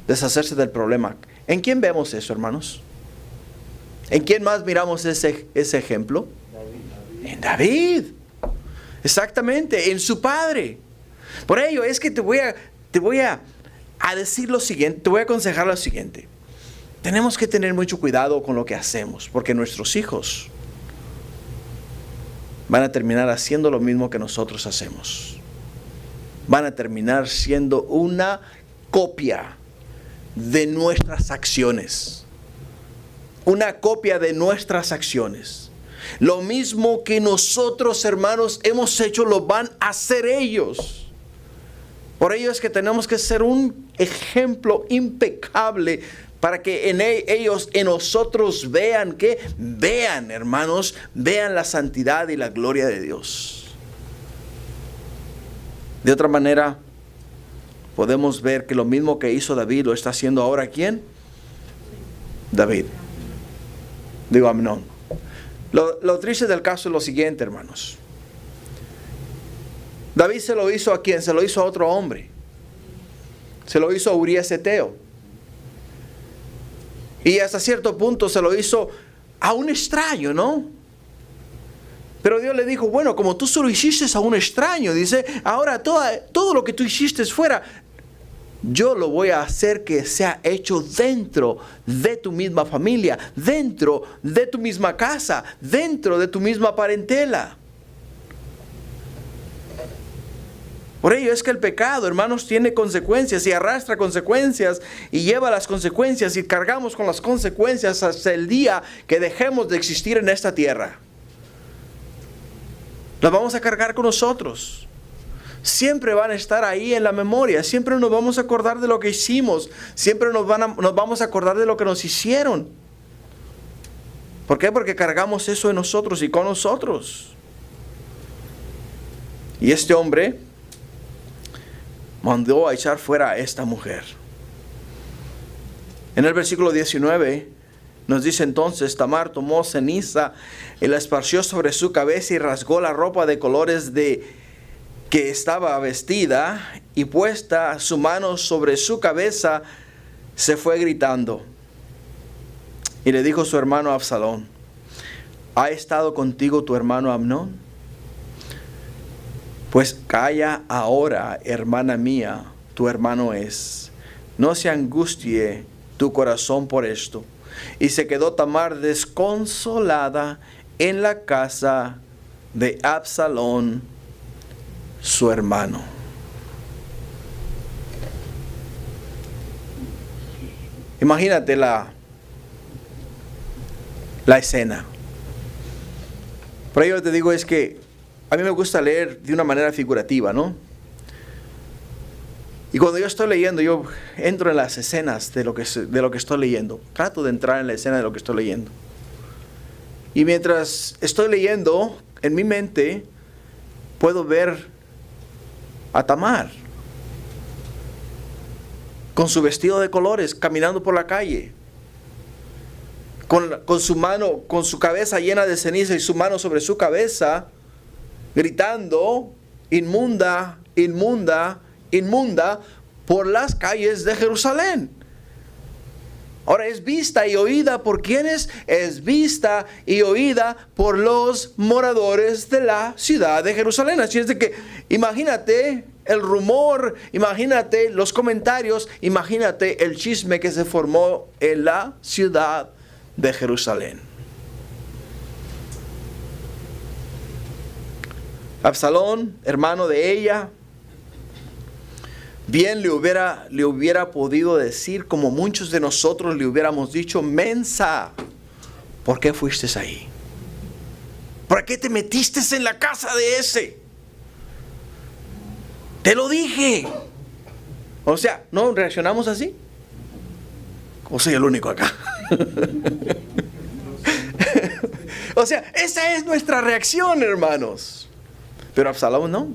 deshacerse del problema. ¿En quién vemos eso, hermanos? ¿En quién más miramos ese ejemplo? David. En David. Exactamente, en su padre. Por ello es que te voy a decir lo siguiente, te voy a aconsejar lo siguiente. Tenemos que tener mucho cuidado con lo que hacemos, porque nuestros hijos van a terminar haciendo lo mismo que nosotros hacemos. Van a terminar siendo una copia de nuestras acciones. Una copia de nuestras acciones. Lo mismo que nosotros, hermanos, hemos hecho, lo van a hacer ellos. Por ello es que tenemos que ser un ejemplo impecable para que ellos en nosotros vean, hermanos, vean la santidad y la gloria de Dios. De otra manera, podemos ver que lo mismo que hizo David lo está haciendo ahora ¿quién? David. Digo, Amnón. Lo triste del caso es lo siguiente, hermanos. David se lo hizo a ¿quién? Se lo hizo a otro hombre. Se lo hizo a Urías Eteo. Y hasta cierto punto se lo hizo a un extraño, ¿no? Pero Dios le dijo, bueno, como tú solo hiciste a un extraño, dice, ahora todo lo que tú hiciste fuera, yo lo voy a hacer que sea hecho dentro de tu misma familia, dentro de tu misma casa, dentro de tu misma parentela. Por ello es que el pecado, hermanos, tiene consecuencias y arrastra consecuencias y lleva las consecuencias y cargamos con las consecuencias hasta el día que dejemos de existir en esta tierra. Las vamos a cargar con nosotros. Siempre van a estar ahí en la memoria. Siempre nos vamos a acordar de lo que hicimos. Siempre nos vamos a acordar de lo que nos hicieron. ¿Por qué? Porque cargamos eso en nosotros y con nosotros. Y este hombre mandó a echar fuera a esta mujer. En el versículo 19 nos dice entonces, Tamar tomó ceniza y la esparció sobre su cabeza y rasgó la ropa de colores de que estaba vestida, y puesta su mano sobre su cabeza, se fue gritando. Y le dijo su hermano Absalón, ¿ha estado contigo tu hermano Amnón? Pues calla ahora, hermana mía, tu hermano es. No se angustie tu corazón por esto. Y se quedó Tamar desconsolada en la casa de Absalón, su hermano. Imagínate la escena. Por ello te digo es que a mí me gusta leer de una manera figurativa, ¿no? Y cuando yo estoy leyendo, yo entro en las escenas de lo que estoy leyendo. Trato de entrar en la escena de lo que estoy leyendo. Y mientras estoy leyendo, en mi mente puedo ver a Tamar con su vestido de colores, caminando por la calle, con su mano, con su cabeza llena de ceniza y su mano sobre su cabeza, gritando, inmunda, inmunda, inmunda, por las calles de Jerusalén. Ahora, es vista y oída por quienes, es vista y oída por los moradores de la ciudad de Jerusalén. Así es de que imagínate el rumor, imagínate los comentarios, imagínate el chisme que se formó en la ciudad de Jerusalén. Absalón, hermano de ella, bien le hubiera podido decir, como muchos de nosotros le hubiéramos dicho, mensa, ¿por qué fuiste ahí? ¿Por qué te metiste en la casa de ese? Te lo dije. O sea, ¿no reaccionamos así? ¿O soy el único acá? O sea, esa es nuestra reacción, hermanos. Pero Absalón no.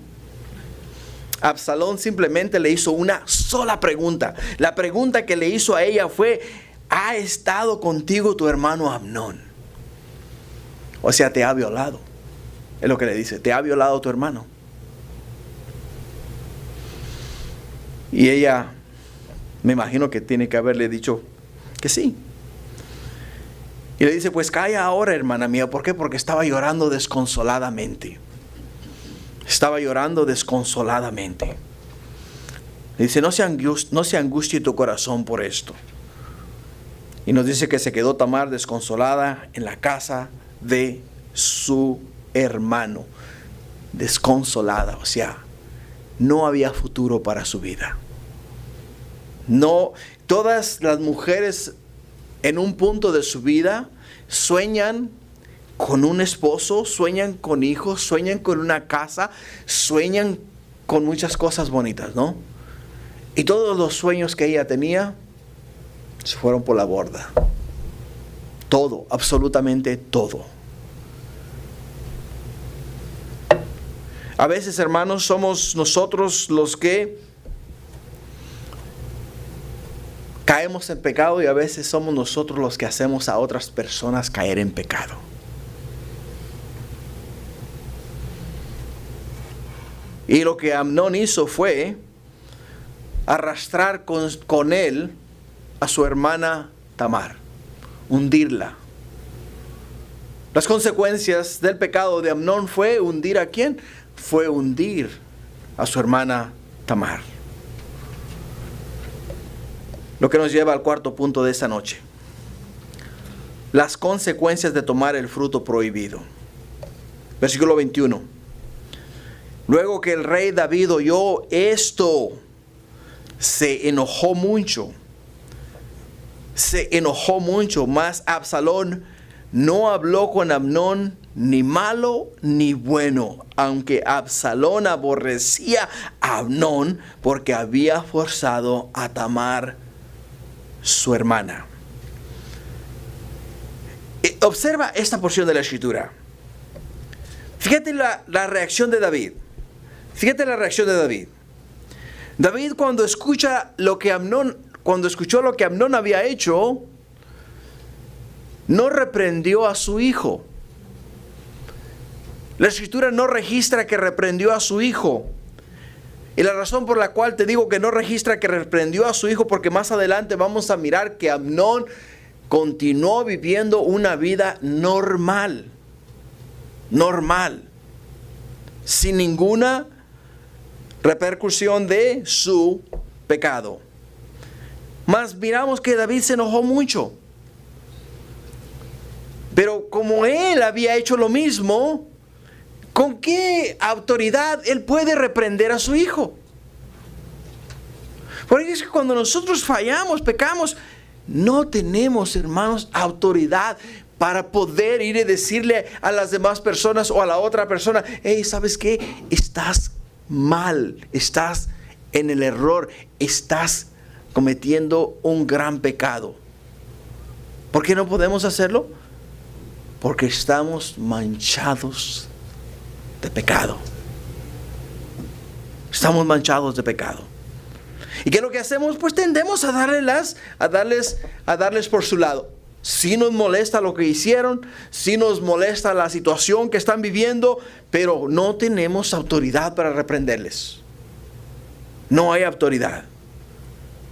Absalón simplemente le hizo una sola pregunta. La pregunta que le hizo a ella fue, ¿ha estado contigo tu hermano Amnón? O sea, te ha violado. Es lo que le dice, te ha violado tu hermano. Y ella, me imagino que tiene que haberle dicho que sí. Y le dice, pues calla ahora, hermana mía. ¿Por qué? Porque estaba llorando desconsoladamente. Estaba llorando desconsoladamente. Le dice, no se angustie tu corazón por esto. Y nos dice que se quedó Tamar desconsolada en la casa de su hermano. Desconsolada, o sea, no había futuro para su vida. No, todas las mujeres en un punto de su vida sueñan con un esposo, sueñan con hijos, sueñan con una casa, sueñan con muchas cosas bonitas, ¿no? Y todos los sueños que ella tenía se fueron por la borda. Todo, absolutamente todo. A veces, hermanos, somos nosotros los que caemos en pecado y a veces somos nosotros los que hacemos a otras personas caer en pecado. Y lo que Amnón hizo fue arrastrar con él a su hermana Tamar, hundirla. Las consecuencias del pecado de Amnón fue hundir ¿a quién? Fue hundir a su hermana Tamar. Lo que nos lleva al cuarto punto de esta noche. Las consecuencias de tomar el fruto prohibido. Versículo 21. Luego que el rey David oyó esto, se enojó mucho. Mas Absalón no habló con Amnón ni malo ni bueno, aunque Absalón aborrecía a Amnón porque había forzado a Tamar, su hermana. Observa esta porción de la escritura. Fíjate la reacción de David. David cuando escuchó lo que Amnón había hecho, no reprendió a su hijo. La escritura no registra que reprendió a su hijo. Y la razón por la cual te digo que no registra que reprendió a su hijo, porque más adelante vamos a mirar que Amnón continuó viviendo una vida normal, sin ninguna repercusión de su pecado. Mas miramos que David se enojó mucho. Pero como él había hecho lo mismo, ¿con qué autoridad él puede reprender a su hijo? Porque es que cuando nosotros fallamos, pecamos, no tenemos, hermanos, autoridad para poder ir y decirle a las demás personas o a la otra persona: hey, ¿sabes qué? Estás mal, estás en el error, estás cometiendo un gran pecado. ¿Por qué no podemos hacerlo? Porque estamos manchados de pecado. Estamos manchados de pecado. ¿Y qué es lo que hacemos? Pues tendemos a darles por su lado. Si nos molesta lo que hicieron, si nos molesta la situación que están viviendo, pero no tenemos autoridad para reprenderles. No hay autoridad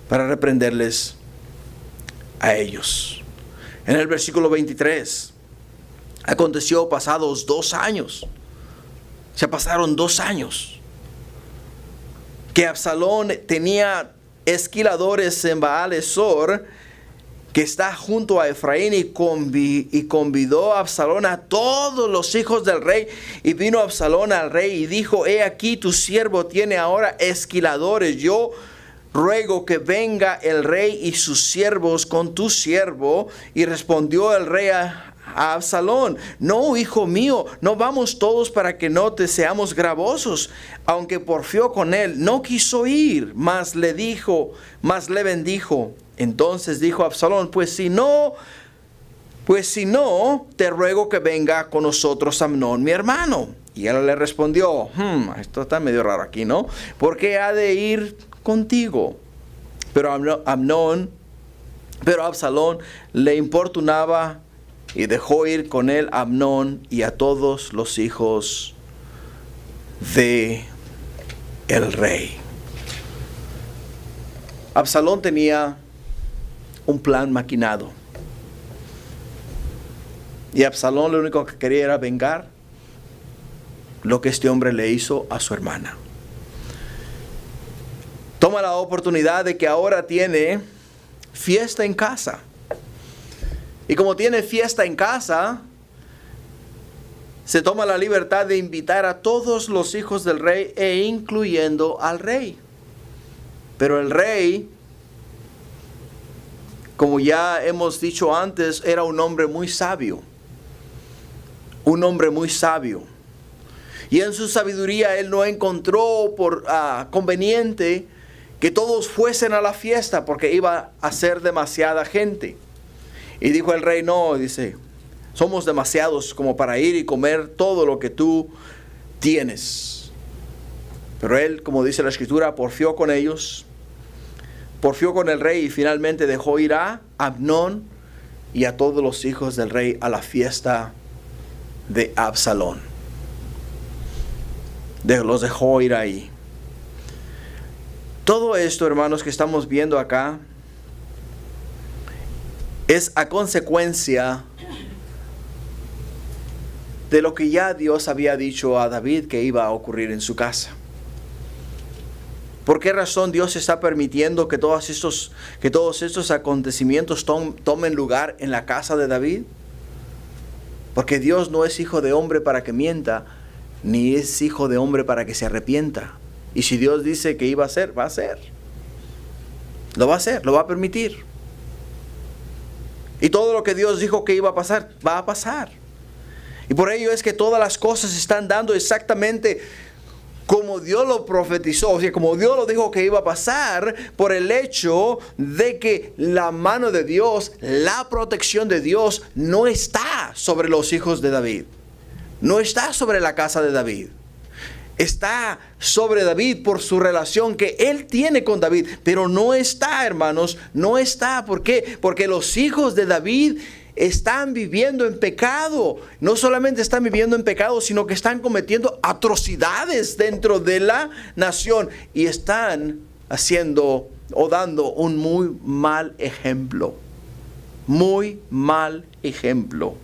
para reprenderles a ellos. En el versículo 23, aconteció pasados 2 años. Se pasaron 2 años. Que Absalón tenía esquiladores en Baal-Esor, que está junto a Efraín, y convidó a Absalón a todos los hijos del rey. Y vino Absalón al rey y dijo: he aquí, tu siervo tiene ahora esquiladores. Yo ruego que venga el rey y sus siervos con tu siervo. Y respondió el rey a Absalón: no, hijo mío, no vamos todos para que no te seamos gravosos. Aunque porfió con él, no quiso ir, mas le bendijo. Entonces dijo Absalón: pues si no, te ruego que venga con nosotros Amnón, mi hermano. Y él le respondió: esto está medio raro aquí, ¿no? ¿Por qué ha de ir contigo? Pero Absalón le importunaba y dejó ir con él a Amnón y a todos los hijos de el rey. Absalón tenía un plan maquinado. Y Absalón lo único que quería era vengar lo que este hombre le hizo a su hermana. Toma la oportunidad de que ahora tiene fiesta en casa. Y como tiene fiesta en casa, se toma la libertad de invitar a todos los hijos del rey, incluyendo al rey. Pero el rey, como ya hemos dicho antes, era un hombre muy sabio. Y en su sabiduría él no encontró por conveniente que todos fuesen a la fiesta, porque iba a ser demasiada gente. Y dijo el rey: no, dice, somos demasiados como para ir y comer todo lo que tú tienes. Pero él, como dice la escritura, porfió con ellos, porfió con el rey, y finalmente dejó ir a Amnón y a todos los hijos del rey a la fiesta de Absalón. Los dejó ir ahí. Todo esto, hermanos, que estamos viendo acá es a consecuencia de lo que ya Dios había dicho a David que iba a ocurrir en su casa. ¿Por qué razón Dios está permitiendo que todos estos acontecimientos tomen lugar en la casa de David? Porque Dios no es hijo de hombre para que mienta, ni es hijo de hombre para que se arrepienta. Y si Dios dice que iba a hacer, va a hacer. Lo va a hacer, lo va a permitir. Y todo lo que Dios dijo que iba a pasar, va a pasar. Y por ello es que todas las cosas se están dando exactamente como Dios lo profetizó, o sea, como Dios lo dijo que iba a pasar, por el hecho de que la mano de Dios, la protección de Dios no está sobre los hijos de David. No está sobre la casa de David. Está sobre David por su relación que él tiene con David, pero no está, hermanos, no está. ¿Por qué? Porque los hijos de David están viviendo en pecado. No solamente están viviendo en pecado, sino que están cometiendo atrocidades dentro de la nación y están haciendo o dando un muy mal ejemplo. Muy mal ejemplo.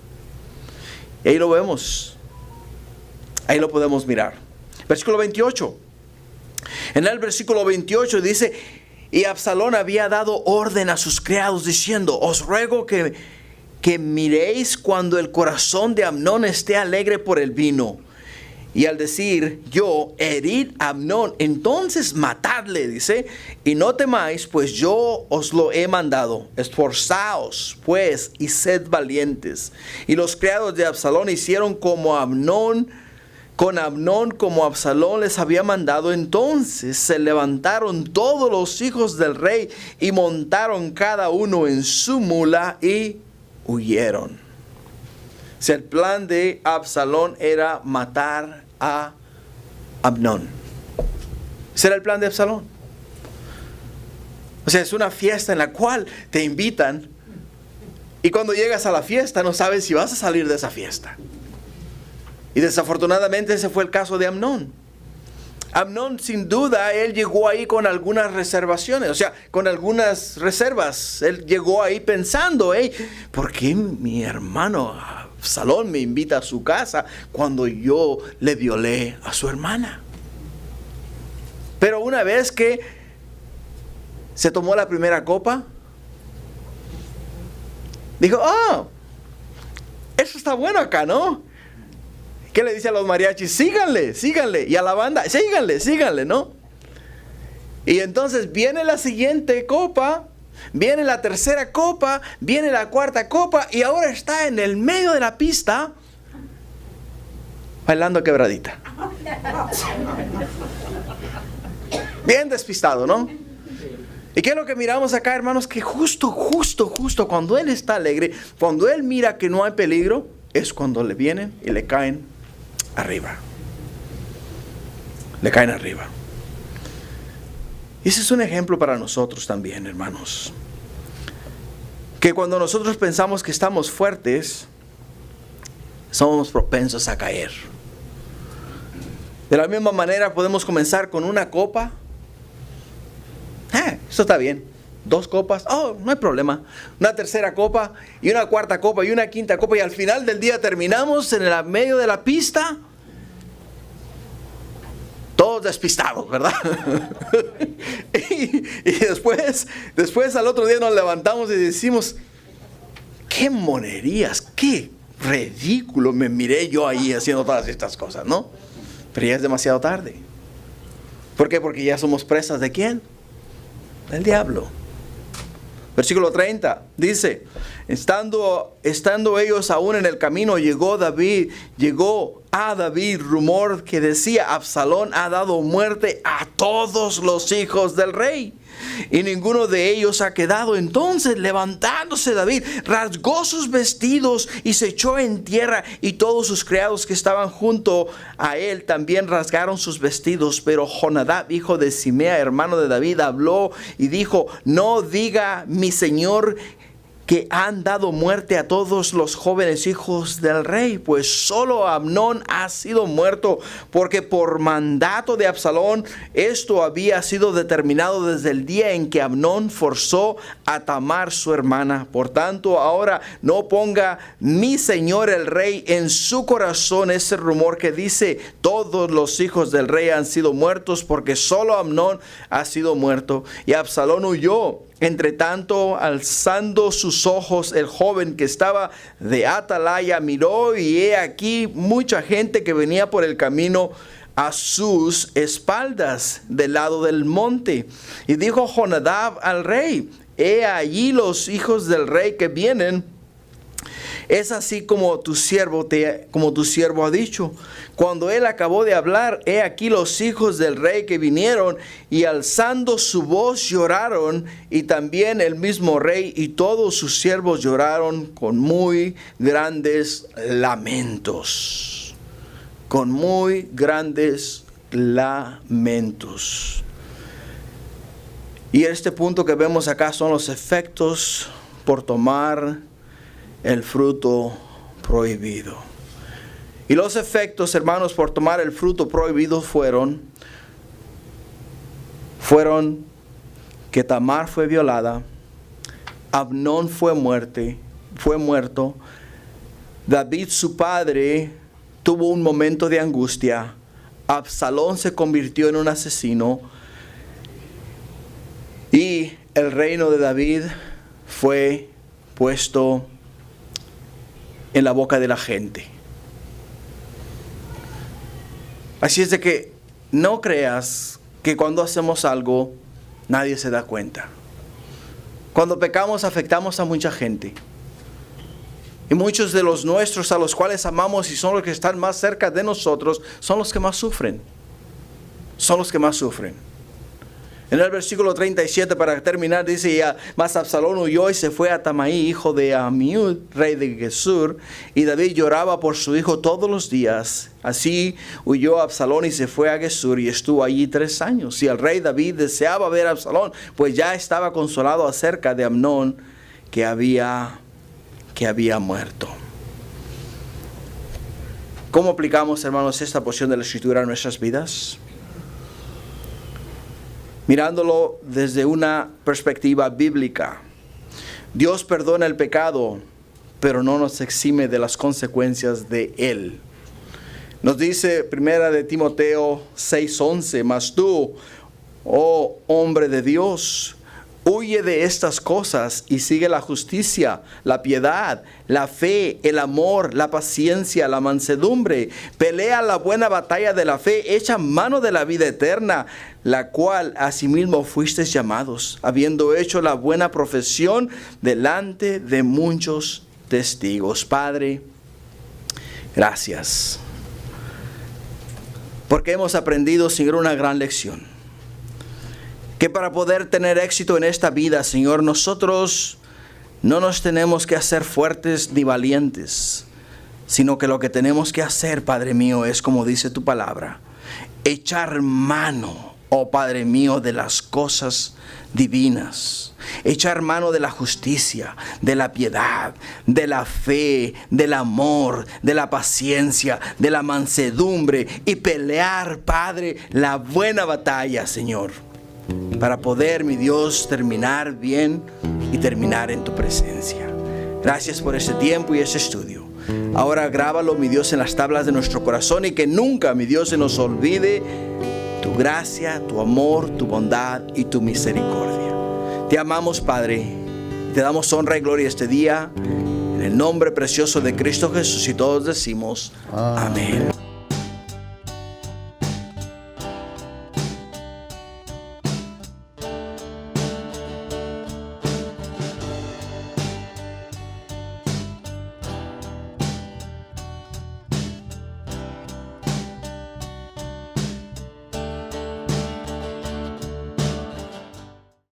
Y ahí lo vemos. Ahí lo podemos mirar. Versículo 28. En el versículo 28 dice: y Absalón había dado orden a sus criados diciendo: os ruego que miréis cuando el corazón de Amnón esté alegre por el vino. Y al decir yo, herid a Amnón, entonces matadle, dice, y no temáis, pues yo os lo he mandado. Esforzaos, pues, y sed valientes. Y los criados de Absalón hicieron con Amnón como Absalón les había mandado. Entonces se levantaron todos los hijos del rey y montaron cada uno en su mula y huyeron. O sea, el plan de Absalón era matar a Amnón. Ese era el plan de Absalón. O sea, es una fiesta en la cual te invitan y cuando llegas a la fiesta no sabes si vas a salir de esa fiesta. Y desafortunadamente ese fue el caso de Amnón. Amnón, sin duda, él llegó ahí con algunas reservaciones, o sea, con algunas reservas. Él llegó ahí pensando: ¿por qué mi hermano Absalón me invita a su casa cuando yo le violé a su hermana? Pero una vez que se tomó la primera copa, dijo: eso está bueno acá, ¿no? ¿Qué le dice a los mariachis? Síganle. Y a la banda, síganle, ¿no? Y entonces viene la siguiente copa, viene la tercera copa, viene la cuarta copa, y ahora está en el medio de la pista bailando quebradita. Bien despistado, ¿no? ¿Y qué es lo que miramos acá, hermanos? Que justo cuando él está alegre, cuando él mira que no hay peligro, es cuando le vienen y le caen arriba. Le caen arriba. Y ese es un ejemplo para nosotros también, hermanos. Que cuando nosotros pensamos que estamos fuertes, somos propensos a caer. De la misma manera podemos comenzar con una copa. Eso está bien. 2 copas, no hay problema. Una tercera copa y una cuarta copa y una quinta copa, y al final del día terminamos en el medio de la pista, todos despistados, ¿verdad? y después al otro día nos levantamos y decimos: qué monerías, qué ridículo me miré yo ahí haciendo todas estas cosas, ¿no? Pero ya es demasiado tarde. ¿Por qué? Porque ya somos presas ¿de quién? Del diablo. Versículo 30 dice: estando ellos aún en el camino, llegó a David rumor que decía: Absalón ha dado muerte a todos los hijos del rey, y ninguno de ellos ha quedado. Entonces, levantándose David, rasgó sus vestidos y se echó en tierra, y todos sus criados que estaban junto a él también rasgaron sus vestidos. Pero Jonadab, hijo de Simea, hermano de David, habló y dijo: no diga mi señor que han dado muerte a todos los jóvenes hijos del rey, pues solo Amnón ha sido muerto, porque por mandato de Absalón esto había sido determinado desde el día en que Amnón forzó a Tamar su hermana. Por tanto, ahora no ponga mi señor el rey en su corazón ese rumor que dice: todos los hijos del rey han sido muertos, porque solo Amnón ha sido muerto. Y Absalón huyó. Entre tanto, alzando sus ojos, el joven que estaba de atalaya miró, y he aquí mucha gente que venía por el camino a sus espaldas del lado del monte. Y dijo Jonadab al rey: he allí los hijos del rey que vienen. Es así como tu siervo ha dicho. Cuando él acabó de hablar, he aquí los hijos del rey que vinieron, y alzando su voz lloraron, y también el mismo rey y todos sus siervos lloraron con muy grandes lamentos. Con muy grandes lamentos. Y este punto que vemos acá son los efectos por tomar el fruto prohibido. Y los efectos, hermanos, por tomar el fruto prohibido fueron que Tamar fue violada, Amnón fue muerto, David su padre tuvo un momento de angustia, Absalón se convirtió en un asesino, y el reino de David fue puesto en la boca de la gente. Así es de que no creas que cuando hacemos algo nadie se da cuenta. Cuando pecamos afectamos a mucha gente. Y muchos de los nuestros a los cuales amamos y son los que están más cerca de nosotros son los que más sufren. Son los que más sufren. En el versículo 37, para terminar, dice: ya, mas Absalón huyó y se fue a Tamaí, hijo de Amiud, rey de Gesur, y David lloraba por su hijo todos los días. Así huyó Absalón y se fue a Gesur, y estuvo allí 3 años. Y el rey David deseaba ver a Absalón, pues ya estaba consolado acerca de Amnón, que había muerto. ¿Cómo aplicamos, hermanos, esta porción de la Escritura a nuestras vidas? Mirándolo desde una perspectiva bíblica. Dios perdona el pecado, pero no nos exime de las consecuencias de él. Nos dice 1 Timoteo 6:11: mas tú, oh hombre de Dios, huye de estas cosas y sigue la justicia, la piedad, la fe, el amor, la paciencia, la mansedumbre. Pelea la buena batalla de la fe, echa mano de la vida eterna, la cual asimismo fuisteis llamados, habiendo hecho la buena profesión delante de muchos testigos. Padre, gracias, porque hemos aprendido, Señor, una gran lección. Que para poder tener éxito en esta vida, Señor, nosotros no nos tenemos que hacer fuertes ni valientes, sino que lo que tenemos que hacer, Padre mío, es como dice tu palabra: echar mano, oh Padre mío, de las cosas divinas. Echar mano de la justicia, de la piedad, de la fe, del amor, de la paciencia, de la mansedumbre, y pelear, Padre, la buena batalla, Señor, para poder, mi Dios, terminar bien y terminar en tu presencia. Gracias por este tiempo y este estudio. Ahora grábalo, mi Dios, en las tablas de nuestro corazón, y que nunca, mi Dios, se nos olvide tu gracia, tu amor, tu bondad y tu misericordia. Te amamos, Padre. Te damos honra y gloria este día. En el nombre precioso de Cristo Jesús, y todos decimos amén.